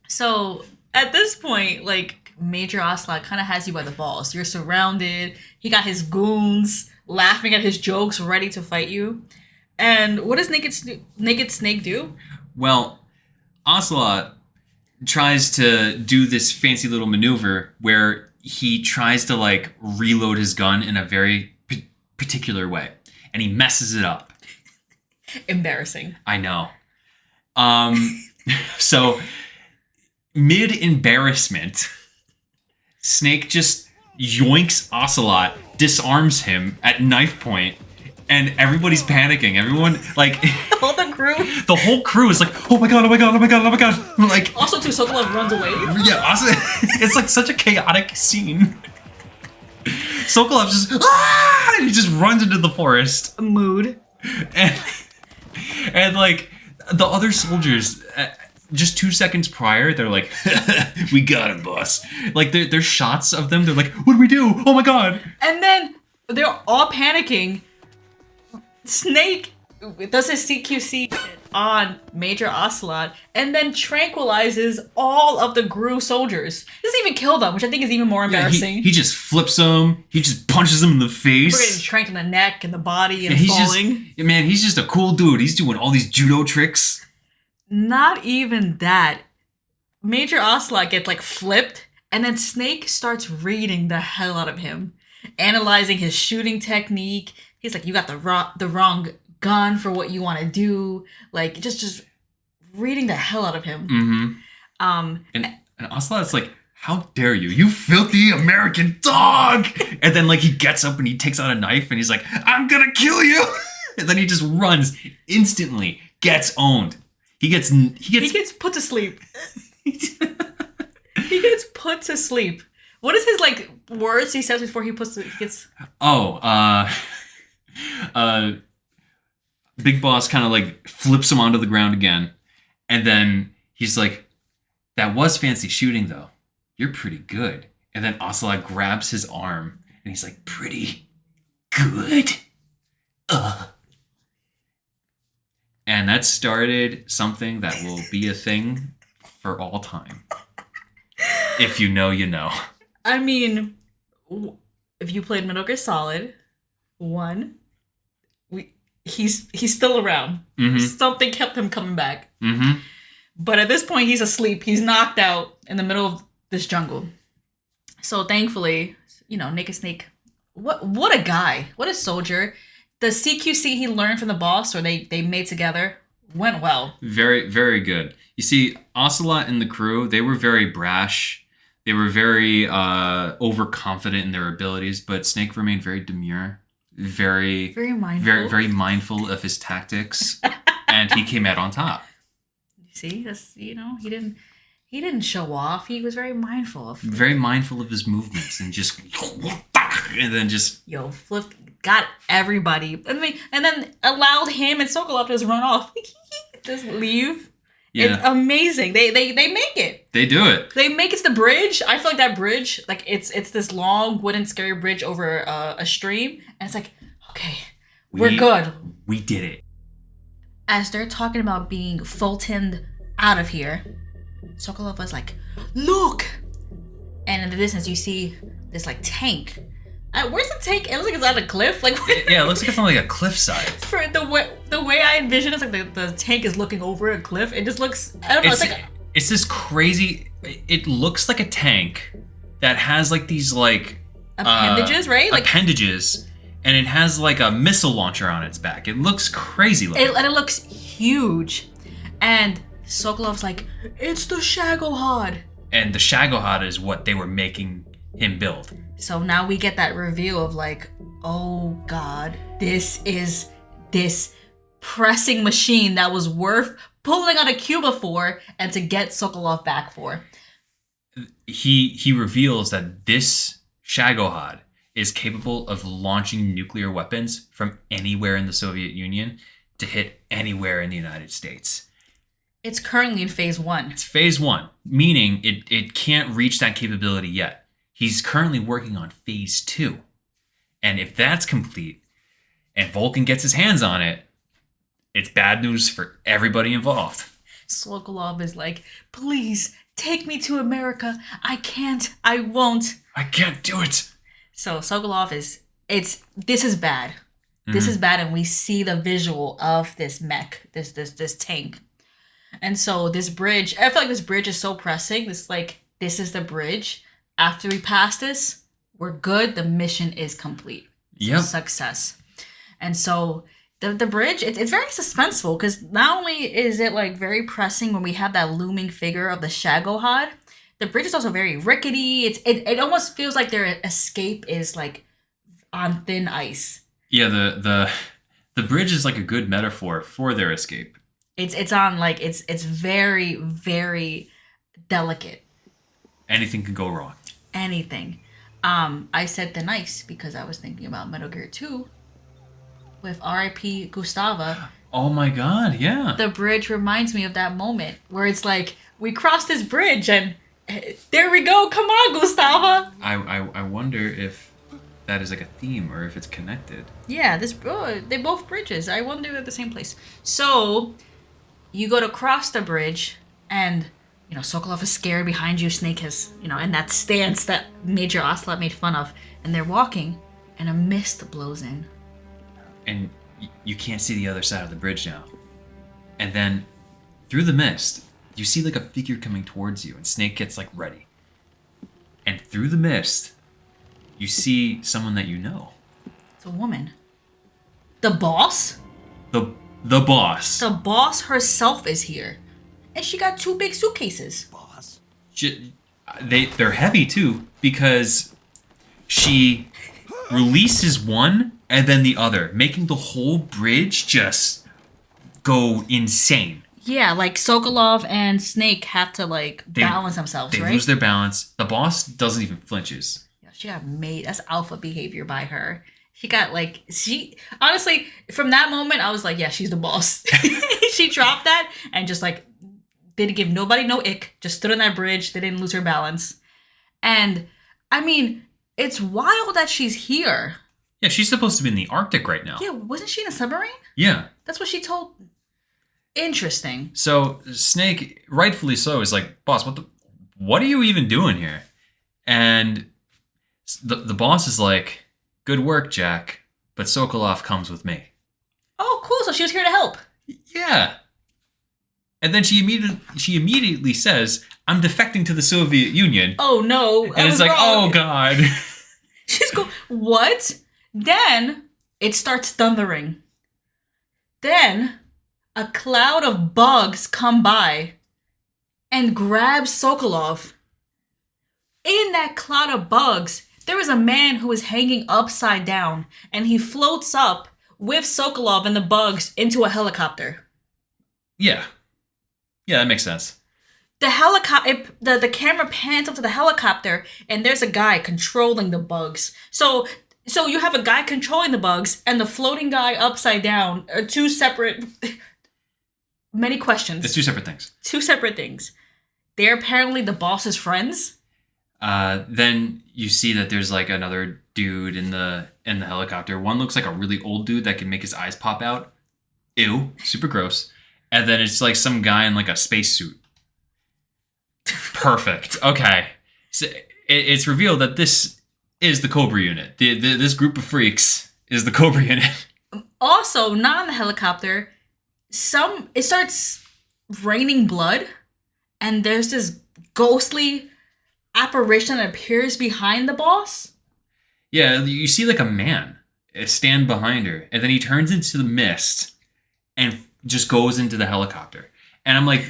So at this point, like, Major Ocelot kind of has you by the balls. You're surrounded. He got his goons laughing at his jokes, ready to fight you. And what does Naked Snake do? Well, Ocelot tries to do this fancy little maneuver where he tries to, like, reload his gun in a very particular way, and he messes it up. Embarrassing. I know. So mid-embarrassment, Snake just yoinks Ocelot, disarms him at knife point, and everybody's panicking. Everyone, like... All the crew. The whole crew is like, "Oh my god, oh my god, oh my god, oh my god." Like... Also, too, Sokolov runs away. Yeah, also, it's like such a chaotic scene. Sokolov just... Ah! And he just runs into the forest. Mood. and and like the other soldiers. Just 2 seconds prior, they're like, "We got him, boss." Like there's shots of them. They're like, "What do we do? Oh my god!" And then they're all panicking. Snake does his CQC on Major Ocelot and then tranquilizes all of the Gru soldiers. Doesn't even kill them, which I think is even more embarrassing. He just flips them. He just punches them in the face. We're getting tranked in the neck and the body and he's falling. He's just a cool dude. He's doing all these judo tricks. Not even that. Major Ocelot gets like flipped, and then Snake starts reading the hell out of him, analyzing his shooting technique. He's like, "You got the wrong gun for what you want to do." Like just reading the hell out of him. Mm-hmm. And Ocelot's like, "How dare you, you filthy American dog!" And then like he gets up and he takes out a knife and he's like, "I'm gonna kill you!" And then he just runs instantly, gets owned. He gets put to sleep. He gets put to sleep. What is his like words he says before he gets? Big Boss kind of like flips him onto the ground again, and then he's like, "That was fancy shooting, though. You're pretty good." And then Ocelot grabs his arm, and he's like, "Pretty good." And that started something that will be a thing for all time. If you know, you know. I mean, if you played Metal Gear Solid 1, he's still around. Mm-hmm. Something kept him coming back. Mm-hmm. But at this point, he's asleep. He's knocked out in the middle of this jungle. So thankfully, Naked Snake, what a guy. What a soldier. The CQC he learned from the boss, or they made together, went well. Very, very good. You see, Ocelot and the crew, they were very brash. They were very overconfident in their abilities, but Snake remained very demure, very mindful, very mindful of his tactics, and he came out on top. You see, that's he didn't show off. He was very mindful of his movements, and just and then just flipped, got everybody, and then allowed him and Sokolov to just run off, just leave. Yeah. It's amazing. They make it. They do it. They make it to the bridge. I feel like that bridge, like it's this long wooden scary bridge over a stream, and it's like, okay, we're good. We did it. As they're talking about being Fultoned out of here, Sokolov was like, "Look!" And in the distance, you see this like tank. Where's the tank? It looks like it's on a cliff. Like yeah, it looks like it's on like a cliffside. For the way I envision it's like the tank is looking over a cliff. It just looks, I don't know. It's this crazy. It looks like a tank that has like these like appendages, right? Like appendages, and it has like a missile launcher on its back. It looks crazy looking. And it looks huge. And Sokolov's like, "It's the Shagohod." And the Shagohod is what they were making him build. So now we get that reveal of like, oh god, this is this pressing machine that was worth pulling out of Cuba for and to get Sokolov back for. He reveals that this Shagohod is capable of launching nuclear weapons from anywhere in the Soviet Union to hit anywhere in the United States. It's currently in phase 1. It's phase 1, meaning it can't reach that capability yet. He's currently working on phase 2. And if that's complete and Vulcan gets his hands on it, it's bad news for everybody involved. Sokolov is like, "Please take me to America. I can't. I won't. I can't do it." So Sokolov this is bad. Mm-hmm. This is bad, and we see the visual of this mech, this tank. And so this bridge, I feel like this bridge is so pressing. This is the bridge. After we pass this, we're good. The mission is complete. Yep. Success. And so the bridge, it's very suspenseful because not only is it like very pressing when we have that looming figure of the Shagohod, the bridge is also very rickety. It almost feels like their escape is like on thin ice. Yeah, the bridge is like a good metaphor for their escape. It's on like it's very, very delicate. Anything can go wrong. Anything. I said thin ice because I was thinking about Metal Gear 2. with R.I.P. Gustava. Oh my god, yeah. The bridge reminds me of that moment where it's like, we crossed this bridge and there we go. Come on, Gustava. I wonder if that is like a theme or if it's connected. Yeah, they're both bridges. I wonder if they're the same place. So you go to cross the bridge and, you know, Sokolov is scared behind you. Snake has, you know, in that stance that Major Ocelot made fun of. And they're walking and a mist blows in. And you can't see the other side of the bridge now. And then through the mist, you see like a figure coming towards you, and Snake gets like ready. And through the mist, you see someone that you know. It's a woman. The boss? The boss. The boss herself is here. And she got 2 big suitcases. Boss? They're heavy too, because she releases one and then the other, making the whole bridge just go insane. Yeah, like Sokolov and Snake have to like balance themselves, They right? lose their balance. The boss doesn't even flinches. Yeah, she got made. That's alpha behavior by her. She got like, honestly, from that moment, I was like, yeah, she's the boss. She dropped that and just like, didn't give nobody no ick. Just stood on that bridge. They didn't lose her balance. And I mean, it's wild that she's here. Yeah, she's supposed to be in the Arctic right now. Yeah, wasn't she in a submarine? Yeah. That's what she told. Interesting. So Snake, rightfully so, is like, boss, what are you even doing here? And the boss is like, good work, Jack, but Sokolov comes with me. Oh, cool. So she was here to help. Yeah. And then she immediately says, I'm defecting to the Soviet Union. Oh no. And it's like, wrong. oh god. She's going, what? Then it starts thundering. Then a cloud of bugs come by and grab Sokolov. In that cloud of bugs, there is a man who is hanging upside down, and he floats up with Sokolov and the bugs into a helicopter. Yeah. Yeah, that makes sense. The helicopter, the camera pans up to the helicopter, and there's a guy controlling the bugs. So you have a guy controlling the bugs, and the floating guy upside down are 2 separate. Many questions. It's 2 separate things. 2 separate things. They're apparently the boss's friends. Then you see that there's like another dude in the helicopter. One looks like a really old dude that can make his eyes pop out. Ew, super gross. And then it's like some guy in like a spacesuit. Perfect. Okay. So it's revealed that this is the Cobra unit. This group of freaks is the Cobra unit. Also, not in the helicopter, it starts raining blood, and there's this ghostly apparition that appears behind the boss. Yeah, you see like a man stand behind her, and then he turns into the mist and just goes into the helicopter. And I'm like,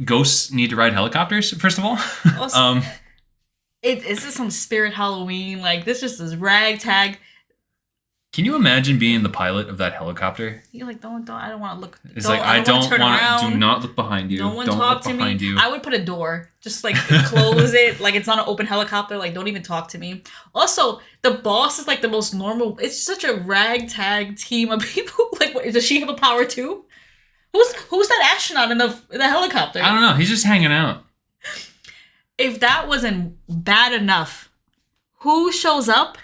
ghosts need to ride helicopters, first of all. Also, this is some Spirit Halloween. Like, this just is ragtag. Can you imagine being the pilot of that helicopter? You're like, don't, I don't want to look. It's like, I don't want to, do not look behind you. No one don't talk look to behind me. you. I would put a door. Just like close it. Like it's not an open helicopter. Like don't even talk to me. Also, the boss is like the most normal. It's such a ragtag team of people. Like, what, does she have a power too? Who's that astronaut in the helicopter? I don't know. He's just hanging out. If that wasn't bad enough, who shows up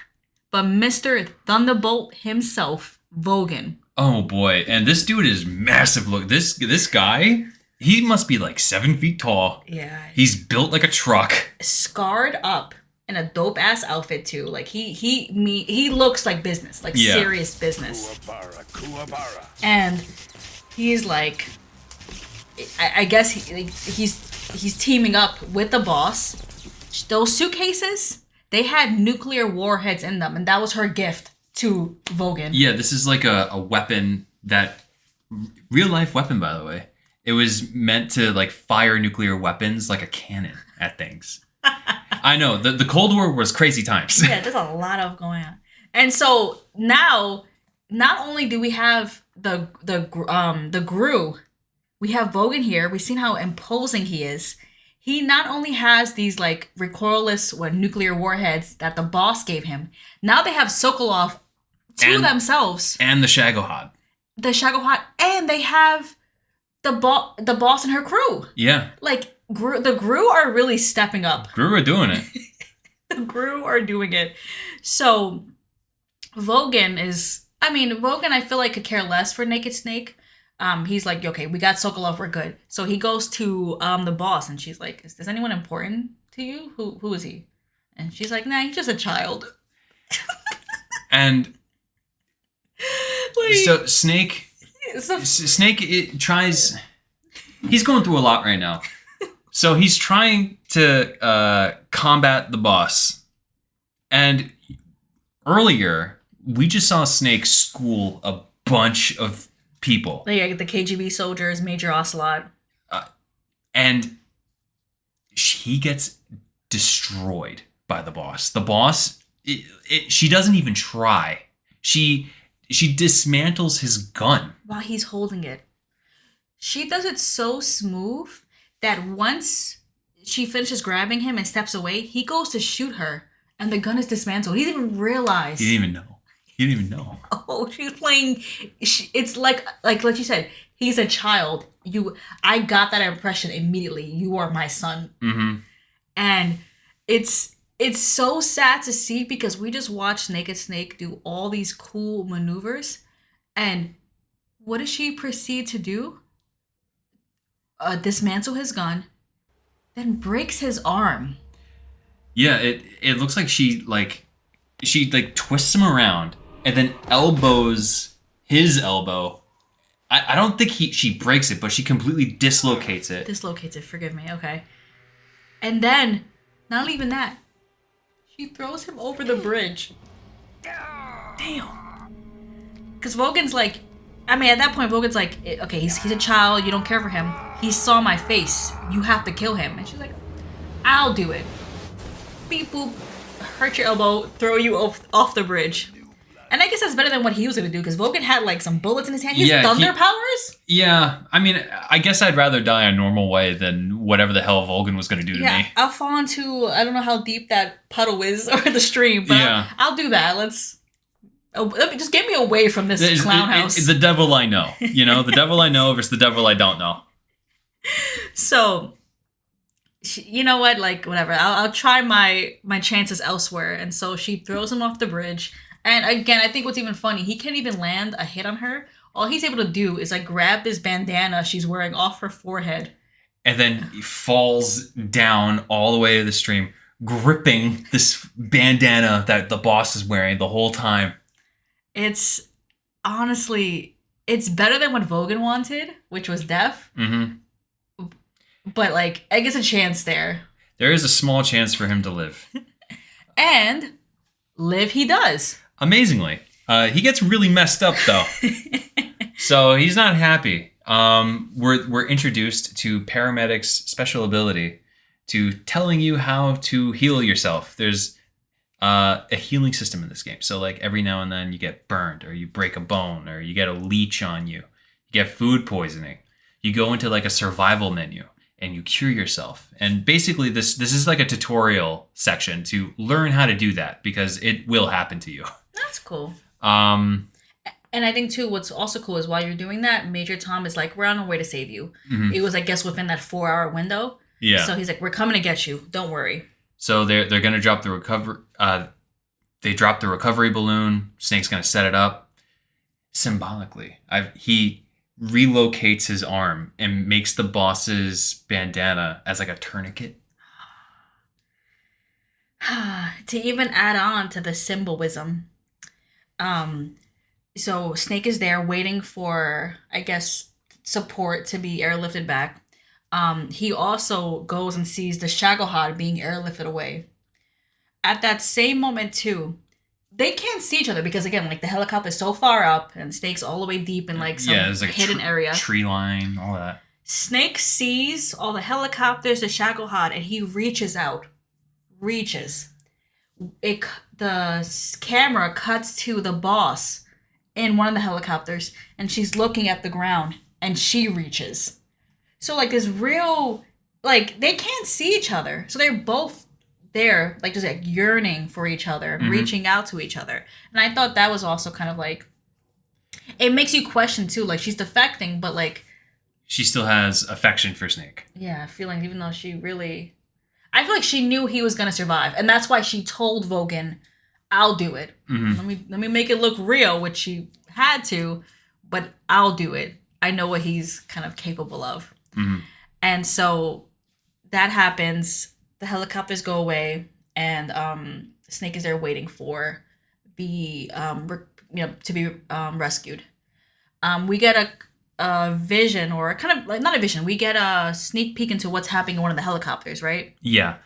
but Mr. Thunderbolt himself, Vogan? Oh boy, and this dude is massive. Look, this guy, he must be like 7 feet tall. Yeah. He's built like a truck. Scarred up in a dope ass outfit too. Like he looks like business, like serious business. Kuwabara. And he's like, I guess he's teaming up with the boss. Those suitcases, they had nuclear warheads in them, and that was her gift to Vogan. Yeah, this is like a weapon that, real life weapon, by the way. It was meant to like fire nuclear weapons like a cannon at things. I know, the Cold War was crazy times. Yeah, there's a lot of going on. And so now, not only do we have the Gru, we have Vogan here. We've seen how imposing he is. He not only has these like recoilless nuclear warheads that the boss gave him. Now they have Sokolov to themselves. And the Shagohod. The Shagohod, and they have the boss and her crew. Yeah. Like, the Gru are really stepping up. Gru are doing it. The Gru are doing it. So, Vogan I feel like could care less for Naked Snake. He's like, okay, we got Sokolov, we're good. So he goes to the boss, and she's like, is anyone important to you? Who is he? And she's like, nah, he's just a child. And like, so Snake tries. He's going through a lot right now. So he's trying to combat the boss. And earlier, we just saw Snake school a bunch of people. Like the KGB soldiers, Major Ocelot. And he gets destroyed by the boss. The boss, she doesn't even try. She dismantles his gun while he's holding it. She does it so smooth that once she finishes grabbing him and steps away, he goes to shoot her, and the gun is dismantled. He didn't even realize. He didn't even know. Oh, she's playing. It's like you said. He's a child. I got that impression immediately. You are my son. Mm-hmm. And it's so sad to see because we just watched Naked Snake do all these cool maneuvers, and what does she proceed to do? Dismantle his gun, then breaks his arm. Yeah, it looks like she twists him around and then elbows his elbow. I don't think she breaks it, but she completely dislocates it. Forgive me, okay. And then, not even that, she throws him over the bridge. Damn. Because Vogan's like, at that point, Vogan's like, okay, he's a child, you don't care for him. He saw my face, you have to kill him. And she's like, I'll do it. Beep boop, hurt your elbow, throw you off the bridge. And I guess that's better than what he was gonna do, because Vogan had like some bullets in his hand. He has thunder powers? Yeah, I guess I'd rather die a normal way than whatever the hell Vogan was gonna do to me. I'll fall into, I don't know how deep that puddle is, or the stream, but yeah. I'll do that. Just get me away from this clown house. The devil I know. The devil I know versus the devil I don't know. So, you know what? Like, whatever. I'll try my chances elsewhere. And so she throws him off the bridge. And again, I think what's even funny, he can't even land a hit on her. All he's able to do is like grab this bandana she's wearing off her forehead. And then he falls down all the way to the stream, gripping this bandana that the boss is wearing the whole time. It's honestly, it's better than what Vogan wanted, which was death. Mm-hmm. But like, I guess a chance there. There is a small chance for him to live. And live he does. Amazingly. He gets really messed up though. So he's not happy. We're introduced to paramedics' special ability to telling you how to heal yourself. There's a healing system in this game. So like every now and then you get burned, or you break a bone, or you get a leech on you. You get food poisoning. You go into like a survival menu and you cure yourself. And basically this is like a tutorial section to learn how to do that, because it will happen to you. That's cool. And I think too, what's also cool is while you're doing that, Major Tom is like, we're on our way to save you. Mm-hmm. It was, I guess, within that 4-hour window. Yeah. So he's like, we're coming to get you. Don't worry. So they're gonna drop the recovery. They drop the recovery balloon. Snake's gonna set it up. Symbolically, he relocates his arm and makes the boss's bandana as like a tourniquet. To even add on to the symbolism, so Snake is there waiting for, I guess, support to be airlifted back. He also goes and sees the Shagohod being airlifted away. At that same moment too, they can't see each other because again, like the helicopter's so far up and Snake's all the way deep in like some there's like hidden area. Tree line, all that. Snake sees all the helicopters, the Shagohod, and he reaches out. The camera cuts to the boss in one of the helicopters, and she's looking at the ground, and she reaches. So like this real, like they can't see each other, so they're both there, like just like yearning for each other, reaching out to each other. And I thought that was also kind of like, it makes you question too, like she's defecting, but like She still has affection for Snake. yeah, feeling even though I feel like she knew he was gonna survive, and that's why she told Vogan, "I'll do it. Let me make it look real," which she had to, but I'll do it. I know what he's kind of capable of, and so that happens. The helicopters go away, and Snake is there waiting for the to be rescued. We get a vision, or kind of like not a vision. We get a sneak peek into what's happening in one of the helicopters, right? Yeah.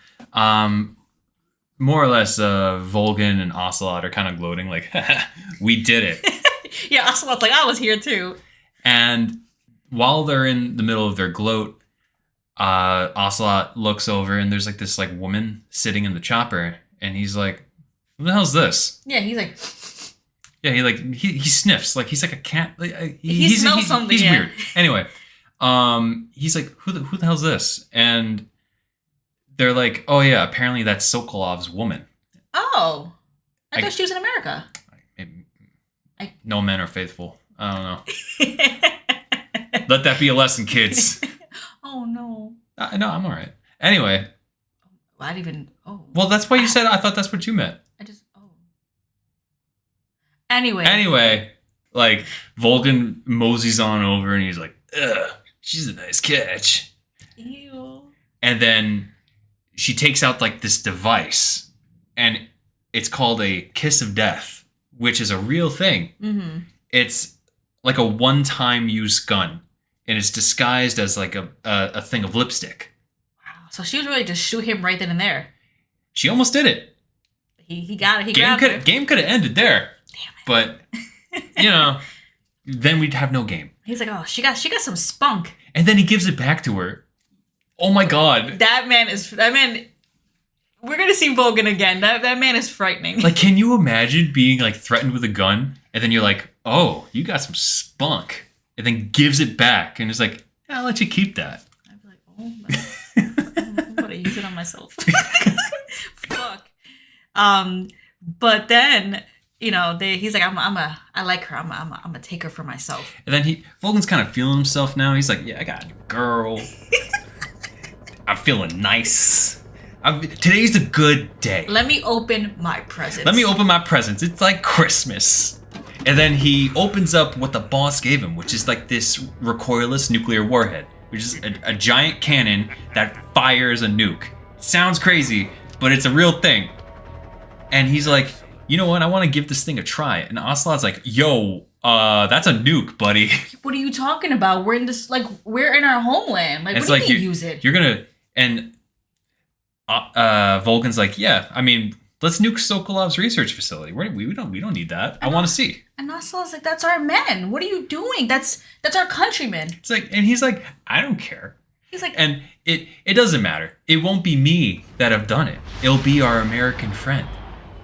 More or less, Volgan and Ocelot are kind of gloating, like, we did it. Yeah, Ocelot's like, I was here too. And while they're in the middle of their gloat, Ocelot looks over and there's like this like woman sitting in the chopper, and he's like, "What the hell's this?" Yeah, he's like, Yeah, he sniffs like he's like a cat. Like, he smells something. He's yeah. weird. Anyway, he's like, "Who the hell's this?" And they're like, "Oh yeah, apparently that's Sokolov's woman." Oh, I thought she was in America. Maybe, no men are faithful. I don't know. Let that be a lesson, kids. Oh no. No, I'm all right. Anyway. Well, I didn't even. Oh. Well, that's why you said. I thought that's what you meant. I just. Oh. Anyway. Anyway, like Volgan moseys on over, and he's like, "Ugh, she's a nice catch." Ew. And then she takes out like this device, and it's called a kiss of death, which is a real thing. Mm-hmm. It's like a one-time use gun, and it's disguised as like a thing of lipstick. Wow. So she was really just shoot him right then and there. She almost did it. He got it. He grabbed her. Game could have ended there. Damn it. But then we'd have no game. He's like, oh, she got some spunk. And then he gives it back to her. Oh my god. That man. We're gonna see Vogan again. That man is frightening. Like, can you imagine being like threatened with a gun, and then you're like, "Oh, you got some spunk," and then gives it back, and it's like, yeah, "I'll let you keep that." I'd be like, oh my, I'm gonna use it on myself. Fuck. But then he's like, I like her. I'm gonna take her for myself. And then Volgan's kind of feeling himself now. He's like, "Yeah, I got a girl. I'm feeling nice. Today's a good day. Let me open my presents. Let me open my presents. It's like Christmas." And then he opens up what the boss gave him, which is like this recoilless nuclear warhead, which is a giant cannon that fires a nuke. Sounds crazy, but it's a real thing. And he's like, "You know what? I want to give this thing a try." And Ocelot's like, "Yo, that's a nuke, buddy." What are you talking about? We're in this, like, we're in our homeland. Like, It's what do like you mean use it? You're gonna, and Volgan's like, "Yeah, I mean, let's nuke Sokolov's research facility. We don't need that. I want to see." And Ocelot's like, that's our men. What are you doing? That's our countrymen. It's like, and he's like, "I don't care." He's like, And it doesn't matter. It won't be me that have done it. It'll be our American friend.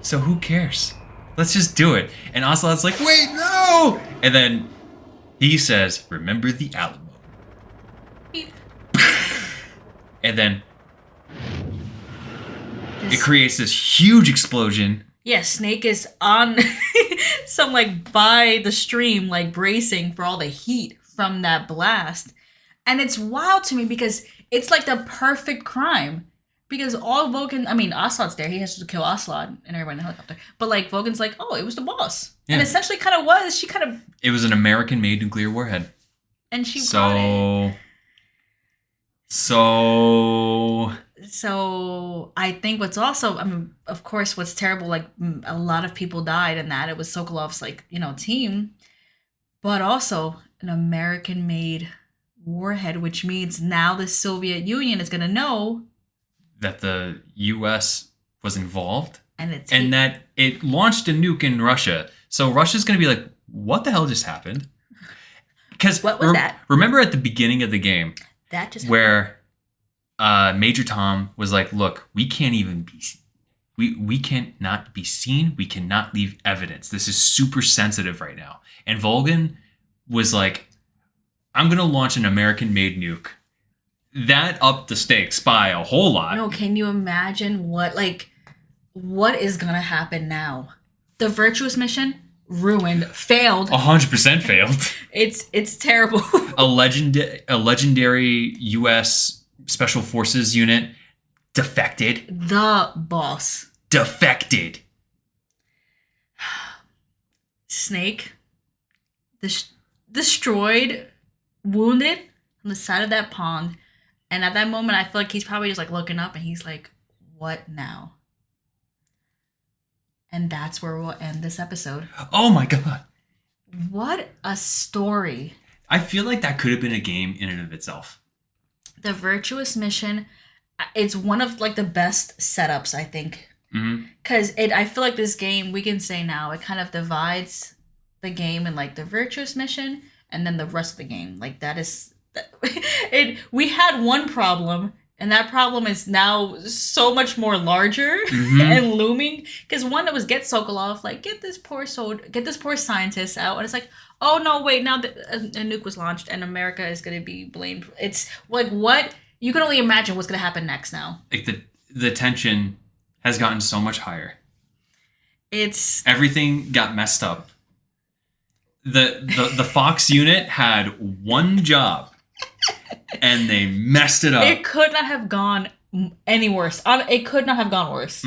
So who cares? Let's just do it. And Ocelot's like, "Wait, no!" And then he says, "Remember the Alamo." And then it creates this huge explosion. yeah, Snake is on some, like, by the stream, like, bracing for all the heat from that blast. And it's wild to me because it's like the perfect crime. Because all Ocelot's there. He has to kill Ocelot and everybody in the helicopter. But, like, Vogan's like, oh, it was the boss. Yeah. And essentially kind of was. She kind of... It was an American-made nuclear warhead. And she brought it. So I think what's also, of course, what's terrible, like, a lot of people died in that. It was Sokolov's, like, team. But also an American-made warhead, which means now the Soviet Union is going to know that the U.S. was involved, and that it launched a nuke in Russia. So Russia's going to be like, "What the hell just happened?" Because what was that? Remember at the beginning of the game, that just where Major Tom was like, "Look, we can't even be, we can't not be seen. We cannot leave evidence. This is super sensitive right now." And Volgan was like, "I'm going to launch an American-made nuke. that upped the stakes by a whole lot. No, can you imagine what is gonna happen now? The Virtuous mission ruined, failed. 100% failed. It's terrible. A legendary U.S. Special Forces unit defected. The boss. Defected. Snake. Destroyed, wounded on the side of that pond. And at that moment, I feel like he's probably just like looking up and he's like, what now? And that's where we'll end this episode. Oh my god. What a story. I feel like that could have been a game in and of itself. The Virtuous mission, it's one of like the best setups, I think. Because I feel like this game, we can say now, it kind of divides the game in like the Virtuous mission and then the rest of the game. Like that is we had one problem, and that problem is now so much more larger and looming. Because one, that was get Sokolov, like get this poor scientist out, and it's like, oh no, wait, now that a nuke was launched and America is going to be blamed. It's like, what? You can only imagine what's going to happen next now. Like the tension has gotten so much higher. Everything got messed up. The Fox unit had one job, and they messed it up. It could not have gone any worse. It could not have gone worse.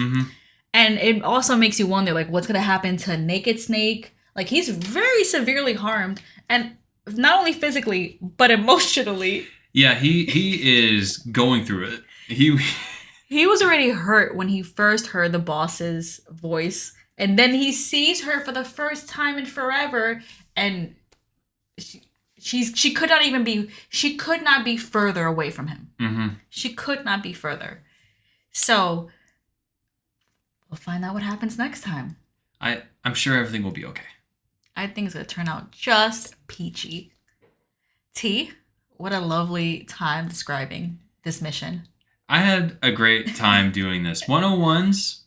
And it also makes you wonder, like, what's going to happen to Naked Snake? Like, he's very severely harmed, and not only physically, but emotionally. Yeah, he is going through it. He was already hurt when he first heard the boss's voice, and then he sees her for the first time in forever, and she could not be further away from him. She could not be further. So we'll find out what happens next time. I'm sure everything will be okay. I think it's gonna turn out just peachy. T, what a lovely time describing this mission. I had a great time doing this. 101s,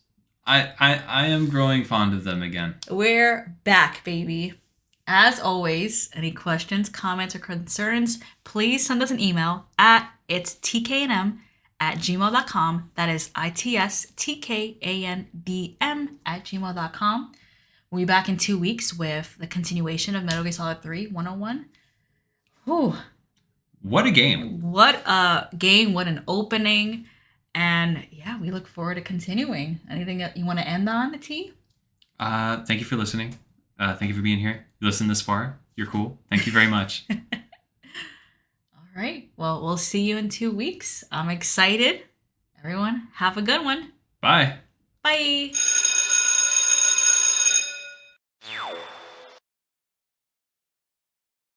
I am growing fond of them again. We're back, baby. As always, any questions, comments, or concerns, please send us an email at itstkandm@gmail.com. That is itstkandm@gmail.com. We'll be back in 2 weeks with the continuation of Metal Gear Solid 3 101. Whew. What a game. What a game. What an opening. And yeah, we look forward to continuing. Anything that you want to end on, T? Thank you for listening. Thank you for being here. You listened this far. You're cool. Thank you very much. All right. Well, we'll see you in 2 weeks. I'm excited. Everyone, have a good one. Bye. Bye.